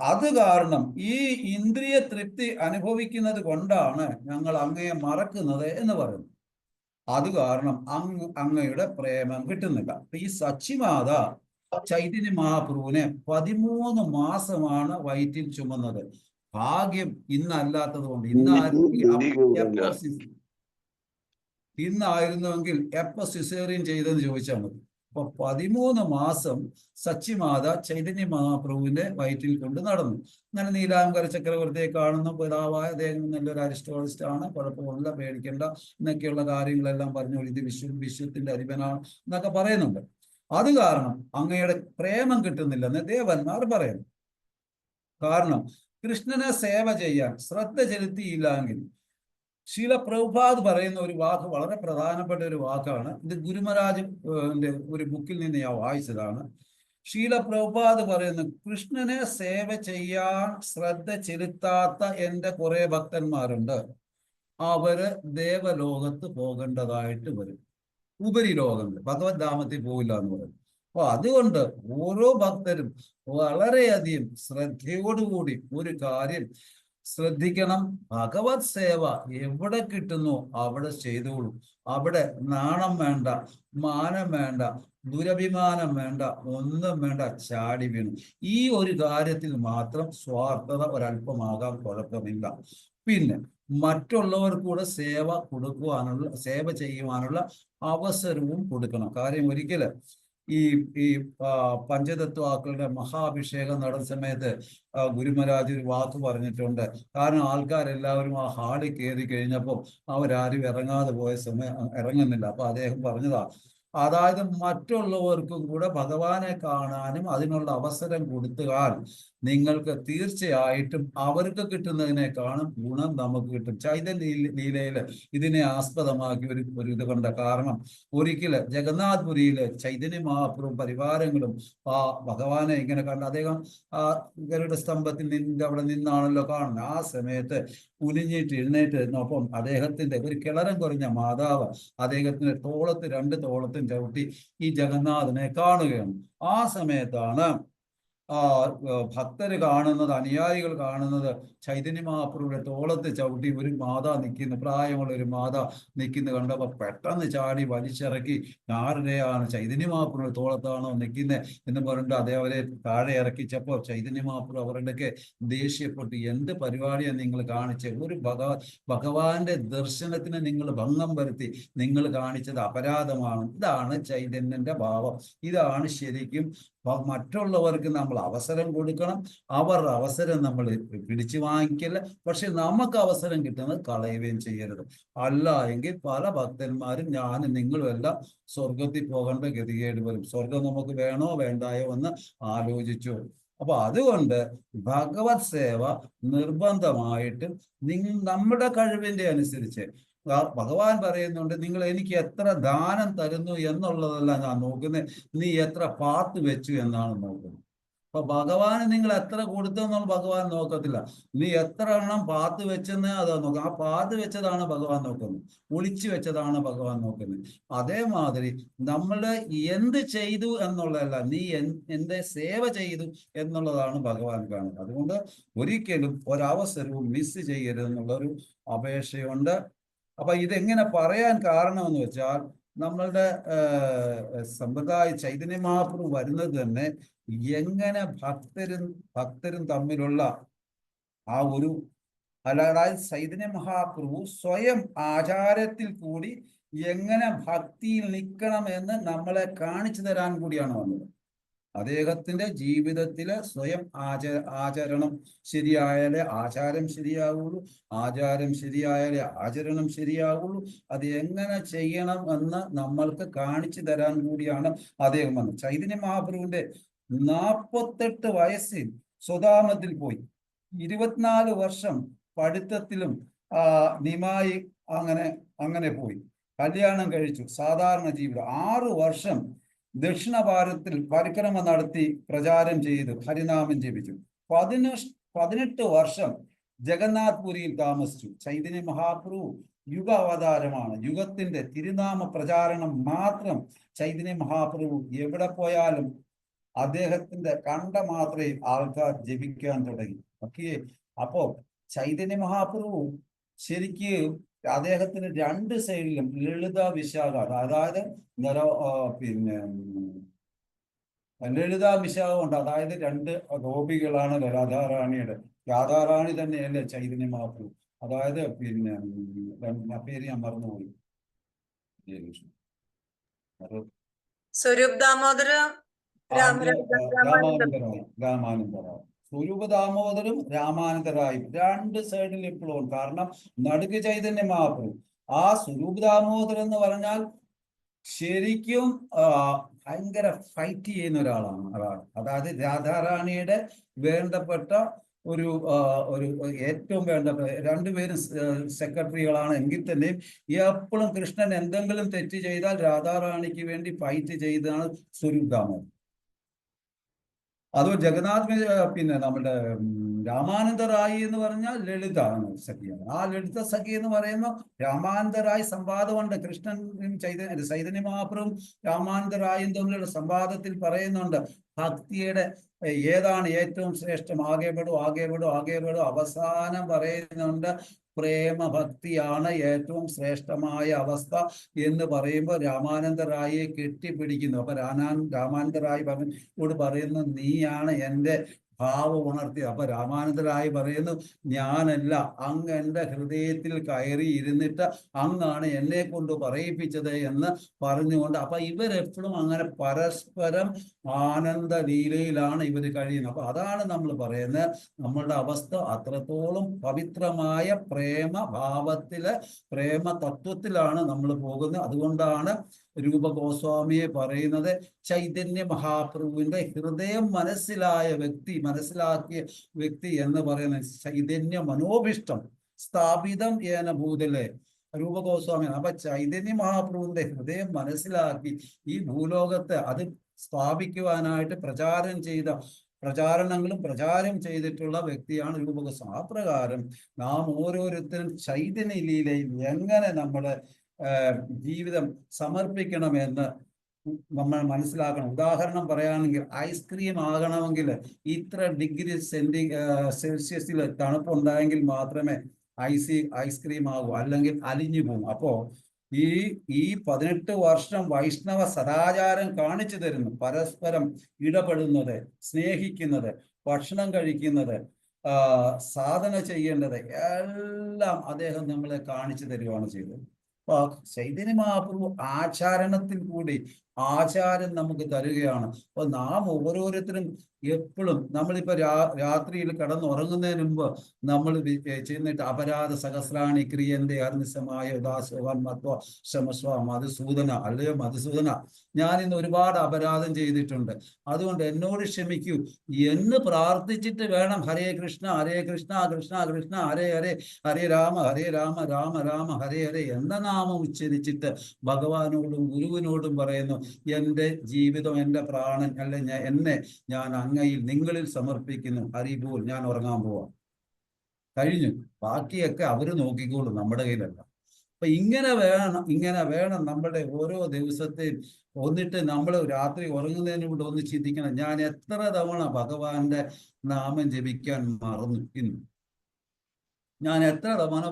അത് കാരണം ഈ ഇന്ദ്രിയ തൃപ്തി അനുഭവിക്കുന്നത് കൊണ്ടാണ് ഞങ്ങൾ അങ്ങയെ മറക്കുന്നത് എന്ന് പറയുന്നു. അത് കാരണം അങ്ങയുടെ പ്രേമം കിട്ടുന്നില്ല. ഈ സച്ചിമാത ചൈതന്യ മഹാപ്രഭുവിനെ 13 മാസമാണ് വയറ്റിൽ ചുമന്നത്. ഭാഗ്യം ഇന്നല്ലാത്തത് കൊണ്ട്. ഇന്നായിരുന്നുവെങ്കിൽ എപ്പോ സിസേറിയൻ ചെയ്തെന്ന് ചോദിച്ചാൽ മതി. അപ്പൊ 13 മാസം സച്ചിമാത ചൈതന്യ മഹാപ്രഭുവിന്റെ വയറ്റിൽ കൊണ്ട് നടന്നു. അങ്ങനെ നീലാംബര ചക്രവർത്തിയെ കാണുന്ന പിതാവായ അദ്ദേഹം നല്ലൊരു അരിസ്റ്റോളജിസ്റ്റ് ആണ്, കുഴപ്പമില്ല, പേടിക്കേണ്ട എന്നൊക്കെയുള്ള കാര്യങ്ങളെല്ലാം പറഞ്ഞു. ഇത് വിശ്വത്തിന്റെ അധിപനാണ് എന്നൊക്കെ പറയുന്നുണ്ട്. അത് കാരണം അങ്ങയുടെ പ്രേമം കിട്ടുന്നില്ലെന്ന് ദേവന്മാർ പറയുന്നു. കാരണം കൃഷ്ണനെ സേവ ചെയ്യാൻ ശ്രദ്ധ ചെലുത്തിയില്ലെങ്കിൽ, ശീല പ്രഭുപാദ് പറയുന്ന ഒരു വാക്ക് വളരെ പ്രധാനപ്പെട്ട ഒരു വാക്കാണ്. ഇത് ഗുരുമരാജ് ഒരു ബുക്കിൽ നിന്ന് ഞാൻ വായിച്ചതാണ്. ശീല പ്രഭുപാദ് പറയുന്നു, കൃഷ്ണനെ സേവ ചെയ്യാൻ ശ്രദ്ധ ചെലുത്താത്ത എൻ്റെ കുറെ ഭക്തന്മാരുണ്ട്, അവര് ദേവലോകത്ത് പോകേണ്ടതായിട്ട് വരും, ഉപരിലോകങ്ങൾ, ഭഗവത് ധാമത്തിൽ പോകില്ല എന്ന് പറയും. അപ്പൊ അതുകൊണ്ട് ഓരോ ഭക്തരും വളരെയധികം ശ്രദ്ധയോടുകൂടി ഒരു കാര്യം ശ്രദ്ധിക്കണം. ഭഗവത് സേവ എവിടെ കിട്ടുന്നു അവിടെ ചെയ്തോളൂ. അവിടെ നാണം വേണ്ട, മാനം വേണ്ട, ദുരഭിമാനം വേണ്ട, ഒന്നും വേണ്ട, ചാടി വീണു. ഈ ഒരു കാര്യത്തിൽ മാത്രം സ്വാർത്ഥത ഒരല്പമാകാൻ കുഴപ്പമില്ല. പിന്നെ മറ്റുള്ളവർക്ക് കൂടെ സേവ കൊടുക്കുവാനുള്ള, സേവ ചെയ്യുവാനുള്ള അവസരവും കൊടുക്കണം. കാര്യം ഒരിക്കലും ഈ ഈ പഞ്ചതത്വാക്കളുടെ മഹാഭിഷേകം നടന്ന സമയത്ത് ഗുരുമരാജ് ഒരു വാക്ക് പറഞ്ഞിട്ടുണ്ട്. കാരണം ആൾക്കാരെല്ലാവരും ആ ഹാളിൽ കയറി കഴിഞ്ഞപ്പോൾ അവരാരും ഇറങ്ങാതെ പോയ സമയം ഇറങ്ങുന്നില്ല. അപ്പൊ അദ്ദേഹം പറഞ്ഞതാ, അതായത് മറ്റുള്ളവർക്കും കൂടെ ഭഗവാനെ കാണാനും അതിനുള്ള അവസരം കൊടുത്താൽ നിങ്ങൾക്ക് തീർച്ചയായിട്ടും അവർക്ക് കിട്ടുന്നതിനേക്കാളും ഗുണം നമുക്ക് കിട്ടും. ചൈതന്യ ലീലയില് ഇതിനെ ആസ്പദമാക്കി ഒരു ഇത് കണ്ട. കാരണം ഒരിക്കല് ജഗന്നാഥ്പുരിയിലെ ചൈതന്യ മഹാപ്രഭു പരിവാരങ്ങളും ആ ഭഗവാനെ ഇങ്ങനെ കണ്ട് അദ്ദേഹം ആ ഗരുഡ സ്തംഭത്തിൽ അവിടെ നിന്നാണല്ലോ കാണുന്നത്. ആ സമയത്ത് കുനിഞ്ഞിട്ട് എഴുന്നേറ്റ് നിന്നപ്പം അദ്ദേഹത്തിന്റെ ഒരു കിളരം കുറഞ്ഞ മാതാവ് അദ്ദേഹത്തിന്റെ തോളത്ത്, രണ്ട് തോളത്തും ചവിട്ടി ഈ ജഗന്നാഥനെ കാണുകയാണ്. ആ സമയത്താണ് ഭക്തര് കാണുന്നത്, അനുയായികൾ കാണുന്നത് ചൈതന്യ മഹാപ്രഭുവിന്റെ തോളത്ത് ചവിട്ടി ഒരു മാതാ നിൽക്കുന്നു, പ്രായമുള്ള ഒരു മാതാ നിൽക്കുന്നു കണ്ടപ്പോൾ പെട്ടെന്ന് ചാടി വലിച്ചിറക്കി, ആരുടെയാണ്, ചൈതന്യ മഹാപ്രഭുവിന്റെ തോളത്താണോ നിൽക്കുന്നത് എന്ന് പറഞ്ഞിട്ട് അദ്ദേഹം അവരെ താഴെ ഇറക്കിച്ചപ്പോൾ ചൈതന്യ മഹാപ്രഭു അവരുടെയൊക്കെ ദേഷ്യപ്പെട്ടു, എന്ത് പരിപാടിയാണ് നിങ്ങൾ കാണിച്ചത്? ഒരു ഭഗവാന്റെ ദർശനത്തിന് നിങ്ങൾ ഭംഗം വരുത്തി, നിങ്ങൾ കാണിച്ചത് അപരാധമാണ്. ഇതാണ് ചൈതന്യന്റെ ഭാവം. ഇതാണ് ശരിക്കും മറ്റുള്ളവർക്ക് നമ്മൾ അവസരം കൊടുക്കണം, അവരുടെ അവസരം നമ്മൾ പിടിച്ചു വാങ്ങിക്കല്ല. പക്ഷെ നമുക്ക് അവസരം കിട്ടുന്നത് കളയുകയും ചെയ്യരുത്. അല്ല എങ്കിൽ പല ഭക്തന്മാരും ഞാനും നിങ്ങളും എല്ലാം സ്വർഗത്തിൽ പോകേണ്ട ഗതികേട് വരും. സ്വർഗം നമുക്ക് വേണോ വേണ്ടായോ എന്ന് ആലോചിച്ചു. അപ്പൊ അതുകൊണ്ട് ഭഗവത് സേവ നിർബന്ധമായിട്ടും നമ്മുടെ കഴിവിന്റെ അനുസരിച്ച്, ഭഗവാൻ പറയുന്നുണ്ട്, നിങ്ങൾ എനിക്ക് എത്ര ദാനം തരുന്നു എന്നുള്ളതല്ല ഞാൻ നോക്കുന്നത്, നീ എത്ര പാത്ത് വെച്ചു എന്നാണ് നോക്കുന്നത്. അപ്പൊ ഭഗവാന് നിങ്ങൾ എത്ര കൊടുത്തു എന്നുള്ള ഭഗവാൻ നോക്കത്തില്ല, നീ എത്ര എണ്ണം പാത്ത് വെച്ചെന്ന് അതാ നോക്കുക. ആ പാത്ത് വെച്ചതാണ് ഭഗവാൻ നോക്കുന്നത്, ഒളിച്ചു വെച്ചതാണ് ഭഗവാൻ നോക്കുന്നത്. അതേമാതിരി നമ്മൾ എന്ത് ചെയ്തു എന്നുള്ളതല്ല, നീ എന്റെ സേവ ചെയ്തു എന്നുള്ളതാണ് ഭഗവാൻ കാണുന്നത്. അതുകൊണ്ട് ഒരിക്കലും ഒരവസരവും മിസ് ചെയ്യരുതെന്നുള്ളൊരു അപേക്ഷയുണ്ട്. അപ്പൊ ഇതെങ്ങനെ പറയാൻ കാരണം എന്ന് വെച്ചാൽ, നമ്മളുടെ സമ്പ്രദായ ചൈതന്യ മഹാപ്രഭു വരുന്നത് തന്നെ എങ്ങനെ ഭക്തരും തമ്മിലുള്ള ആ ഒരു, അതായത് ചൈതന്യ മഹാപ്രഭു സ്വയം ആചാരത്തിൽ കൂടി എങ്ങനെ ഭക്തിയിൽ നിൽക്കണം എന്ന് നമ്മളെ കാണിച്ചു തരാൻ കൂടിയാണ് വന്നത്. അദ്ദേഹത്തിന്റെ ജീവിതത്തിലെ സ്വയം ആചരണം ശരിയായാലേ ആചാരം ശരിയാവുള്ളൂ, ആചാരം ശരിയായാലേ ആചരണം ശരിയാവുള്ളൂ. അത് എങ്ങനെ ചെയ്യണം എന്ന് നമ്മൾക്ക് കാണിച്ചു തരാൻ കൂടിയാണ് അദ്ദേഹം വന്നത്. ചൈതന്യ മഹാപ്രഭുവിന്റെ 48 വയസ്സിൽ സ്വധാമത്തിൽ പോയി, 24 വർഷം പഠിത്തത്തിലും നിമായി അങ്ങനെ പോയി, കല്യാണം കഴിച്ചു, സാധാരണ ജീവിതം. 6 വർഷം ദക്ഷിണ ഭാരതത്തിൽ പരിക്രമ നടത്തി പ്രചാരം ചെയ്തു, ഹരിനാമം ജപിച്ചു. 18 വർഷം ജഗന്നാഥ്പുരിയിൽ താമസിച്ചു. ചൈതന്യ മഹാപ്രഭു യുഗ അവതാരമാണ്. യുഗത്തിന്റെ തിരുനാമ പ്രചാരണം മാത്രം ചൈതന്യ മഹാപ്രഭു എവിടെ പോയാലും അദ്ദേഹത്തിന്റെ കണ്ട മാത്രമേ ആൾക്കാർ ജപിക്കാൻ തുടങ്ങി. ഓക്കെ, അപ്പോ ചൈതന്യ മഹാപ്രഭു ശരിക്ക് അദ്ദേഹത്തിന് രണ്ട് സൈഡിലും ലളിത വിശാഖ, അതായത് പിന്നെ ലളിത വിശാഖം ഉണ്ട്. അതായത് രണ്ട് ഗോപികളാണ് രാധാറാണിയുടെ. രാധാറാണി തന്നെയല്ലേ ചൈതന്യ മഹാപ്രഭു. അതായത് പിന്നെ പേര് ഞാൻ മറന്നുപോയി. സ്വരൂപ് ദാമോദര രാമാനന്ദറായി. സ്വരൂപ ദാമോദരും രാമാനന്ദറായും രണ്ട് സൈഡിൽ ഇപ്പോഴും ഉണ്ട്. കാരണം നടുക്ക് ചൈതന്യ മഹാപ്രഭു. ആ സ്വരൂപ ദാമോദരൻ എന്ന് പറഞ്ഞാൽ ശരിക്കും ഭയങ്കര ഫൈറ്റ് ചെയ്യുന്ന ഒരാളാണ്. അതായത് രാധാറാണിയുടെ വേണ്ടപ്പെട്ട ഒരു ഏറ്റവും വേണ്ടപ്പെട്ട രണ്ടുപേരും സെക്രട്ടറികളാണ് എങ്കിൽ തന്നെയും എപ്പോഴും കൃഷ്ണൻ എന്തെങ്കിലും തെറ്റ് ചെയ്താൽ രാധാറാണിക്ക് വേണ്ടി ഫൈറ്റ് ചെയ്താണ് സ്വരൂപ് ദാമോദരൻ. അതോ ജഗന്നാഥ് പിന്നെ നമ്മുടെ രാമാനന്ദറായി എന്ന് പറഞ്ഞാൽ ലളിതാണ് സഖിയാണ്. ആ ലളിത സഖി എന്ന് പറയുന്ന രാമാനന്ദറായി സംവാദമുണ്ട്. കൃഷ്ണനും ചൈതന്യ മഹാപ്രഭുവും രാമാനന്ദറായും തമ്മിലുള്ള സംവാദത്തിൽ പറയുന്നുണ്ട് ഭക്തിയുടെ ഏതാണ് ഏറ്റവും ശ്രേഷ്ഠം. ആകെപ്പെടും അവസാനം പറയുന്നുണ്ട് പ്രേമഭക്തിയാണ് ഏറ്റവും ശ്രേഷ്ഠമായ അവസ്ഥ എന്ന് പറയുമ്പോൾ രാമാനന്ദറായിയെ കെട്ടിപ്പിടിക്കുന്നു. അപ്പൊ രാമാനന്ദറായി പറയുന്നു നീയാണ് എൻ്റെ ഭാവം ഉണർത്തി. അപ്പൊ രാമാനന്ദറായി പറയുന്നു ഞാനല്ല, അങ്ങ് എൻ്റെ ഹൃദയത്തിൽ കയറി ഇരുന്നിട്ട് അങ്ങാണ് എന്നെ കൊണ്ട് പറയിപ്പിച്ചത് എന്ന് പറഞ്ഞുകൊണ്ട് അപ്പൊ ഇവരെപ്പോഴും അങ്ങനെ പരസ്പരം ആനന്ദ ലീലയിലാണ് ഇവർ കഴിയുന്നത്. അപ്പൊ അതാണ് നമ്മൾ പറയുന്നത് നമ്മളുടെ അവസ്ഥ അത്രത്തോളം പവിത്രമായ പ്രേമഭാവത്തില് പ്രേമ തത്വത്തിലാണ് നമ്മൾ പോകുന്നത്. അതുകൊണ്ടാണ് രൂപ ഗോസ്വാമിയെ പറയുന്നത് ചൈതന്യ മഹാപ്രഭുവിന്റെ ഹൃദയം മനസ്സിലാക്കിയ വ്യക്തി എന്ന് പറയുന്നത് ചൈതന്യ മനോഭിഷ്ടം സ്ഥാപിതം ഏന ഭൂതലെ രൂപ ഗോസ്വാമി. അപ്പൊ ചൈതന്യ മഹാപ്രഭുവിന്റെ ഹൃദയം മനസ്സിലാക്കി ഈ ഭൂലോകത്തെ അത് സ്ഥാപിക്കുവാനായിട്ട് പ്രചാരം ചെയ്തിട്ടുള്ള വ്യക്തിയാണ് രൂപ ഗോസ്വാമി. ആ പ്രകാരം നാം ഓരോരുത്തരും ചൈതന്യ ലീലയിൽ എങ്ങനെ നമ്മുടെ ജീവിതം സമർപ്പിക്കണമെന്ന് നമ്മൾ മനസ്സിലാക്കണം. ഉദാഹരണം പറയുകയാണെങ്കിൽ ഐസ്ക്രീം ആകണമെങ്കിൽ ഇത്ര ഡിഗ്രി സെൽഷ്യസിൽ തണുപ്പുണ്ടായെങ്കിൽ മാത്രമേ ഐസ്ക്രീം ആകൂ, അല്ലെങ്കിൽ അലിഞ്ഞു പോകും. അപ്പോ ഈ 18 വർഷം വൈഷ്ണവ സദാചാരം കാണിച്ചു തരുന്നു. പരസ്പരം ഇടപെടുന്നത്, സ്നേഹിക്കുന്നത്, ഭക്ഷണം കഴിക്കുന്നത്, സാധന ചെയ്യേണ്ടത് എല്ലാം അദ്ദേഹം നമ്മളെ കാണിച്ചു തരികയാണ് ചെയ്തത്. അപ്പൊ ചൈതന്യ മഹാപ്രഭു ആചാരണത്തിൽ കൂടി ആചാരം നമുക്ക് തരികയാണ്. അപ്പൊ നാം ഓരോരുത്തരും എപ്പോഴും നമ്മളിപ്പോ രാത്രിയിൽ കിടന്നുറങ്ങുന്നതിന് മുമ്പ് നമ്മൾ ചെയ്യുന്നിട്ട് അപരാധ സഹസ്രാണി ക്രിയന്റെ അർനിസമായ മധുസൂദന അല്ലയോ മധുസൂദന, ഞാൻ ഇന്ന് ഒരുപാട് അപരാധം ചെയ്തിട്ടുണ്ട്, അതുകൊണ്ട് എന്നോട് ക്ഷമിക്കൂ എന്ന് പ്രാർത്ഥിച്ചിട്ട് വേണം ഹരേ കൃഷ്ണ കൃഷ്ണ കൃഷ്ണ ഹരേ ഹരേ ഹരേ രാമ രാമ രാമ ഹരേ ഹരേ എന്ന നാമം ഉച്ചരിച്ചിട്ട് ഭഗവാനോടും ഗുരുവിനോടും പറയുന്നു എൻ്റെ ജീവിതം, എൻ്റെ പ്രാണൻ എന്നെ ഞാൻ അങ്ങയിൽ നിങ്ങളിൽ സമർപ്പിക്കുന്നു, ഹരിബോൽ, ഞാൻ ഉറങ്ങാൻ പോവാം, കഴിഞ്ഞു, ബാക്കിയൊക്കെ അവര് നോക്കിക്കോളും, നമ്മുടെ കയ്യിലല്ല. അപ്പൊ ഇങ്ങനെ വേണം നമ്മുടെ ഓരോ ദിവസത്തെയും. എന്നിട്ട് നമ്മൾ രാത്രി ഉറങ്ങുന്നതിന് മുമ്പ് ഒന്ന് ചിന്തിക്കണം, ഞാൻ എത്ര തവണ ഭഗവാന്റെ നാമം ജപിക്കാൻ മറന്നു ഇന്ന്, ഞാൻ എത്ര തവണ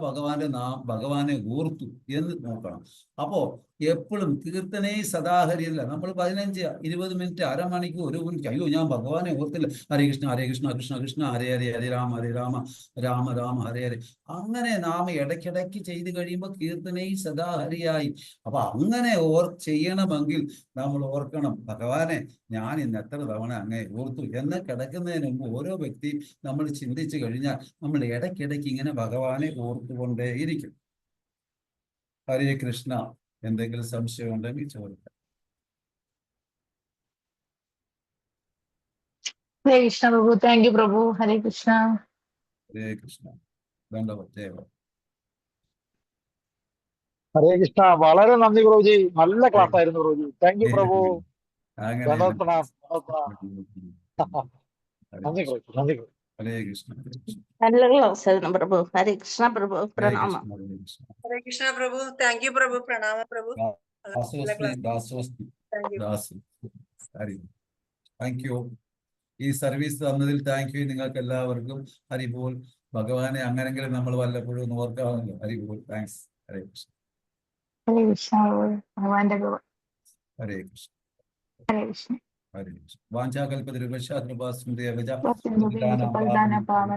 ഭഗവാനെ ഓർത്തു എന്ന് നോക്കണം. അപ്പോ എപ്പോഴും കീർത്തനേ സദാഹരിയല്ല. നമ്മൾ 15-20 മിനിറ്റ്, അരമണിക്കൂർ, 1 മിനിറ്റ്, അയ്യോ ഞാൻ ഭഗവാനെ ഓർത്തില്ല, ഹരേ കൃഷ്ണ കൃഷ്ണ കൃഷ്ണ ഹരേ ഹരേ ഹരേ രാമ രാമ രാമ ഹരേ ഹരേ. അങ്ങനെ നാം ഇടയ്ക്കിടയ്ക്ക് ചെയ്ത് കഴിയുമ്പോൾ കീർത്തനേ സദാഹരിയായി. അപ്പൊ അങ്ങനെ ചെയ്യണമെങ്കിൽ നമ്മൾ ഓർക്കണം, ഭഗവാനെ ഞാൻ ഇന്ന് എത്ര തവണ അങ്ങേ ഓർത്തു എന്ന്. കിടക്കുന്നതിന് മുമ്പ് ഓരോ വ്യക്തിയും നമ്മൾ ചിന്തിച്ചു കഴിഞ്ഞാൽ നമ്മൾ ഇടയ്ക്കിടയ്ക്ക് ഇങ്ങനെ ഭഗവാനെ ഓർത്തുകൊണ്ടേയിരിക്കും. ഹരേ കൃഷ്ണ. എന്തെങ്കിലും സംശയം ഉണ്ടെങ്കിൽ ചോദിക്കാം. ഹരേ കൃഷ്ണ പ്രഭു. താങ്ക് യു പ്രഭു. ഹരേ കൃഷ്ണ. ഹരേ കൃഷ്ണ. ദണ്ഡവത്. ഹരേ കൃഷ്ണ. വളരെ നന്ദി പ്രഭുജി, നല്ല ക്ലാസ് ആയിരുന്നു പ്രഭുജി. താങ്ക് യു പ്രഭു. നന്ദി പ്രഭു. നന്ദി പ്രഭു. ഹരേ കൃഷ്ണ. നല്ല ക്ലാസ് ആയിരുന്നു പ്രഭു. ഹരേ കൃഷ്ണ പ്രഭു. പ്രണാമം. ഹരേ കൃഷ്ണ പ്രഭു. താങ്ക് യു പ്രഭു. പ്രണാമ പ്രഭു. Thank you. ഈ സർവീസ് തന്നതിൽ താങ്ക് യു നിങ്ങൾക്ക് എല്ലാവർക്കും. ഹരിബോൾ. ഭഗവാനെ അങ്ങനെങ്കിലും നമ്മൾ വല്ലപ്പോഴും ഓർക്കാമല്ലോ. ഹരിബോൾ. താങ്ക്സ്. ഹരേ കൃഷ്ണ. ഹരേ കൃഷ്ണ ഭഗവാന്റെ ഹരേ കൃഷ്ണ. ഹരേ കൃഷ്ണ. ഹരേ കൃഷ്ണ. വാഞ്ചാകൽപതരുഭ്യശ്ച കൃപാസിന്ധുഭ്യശ്ച പാവന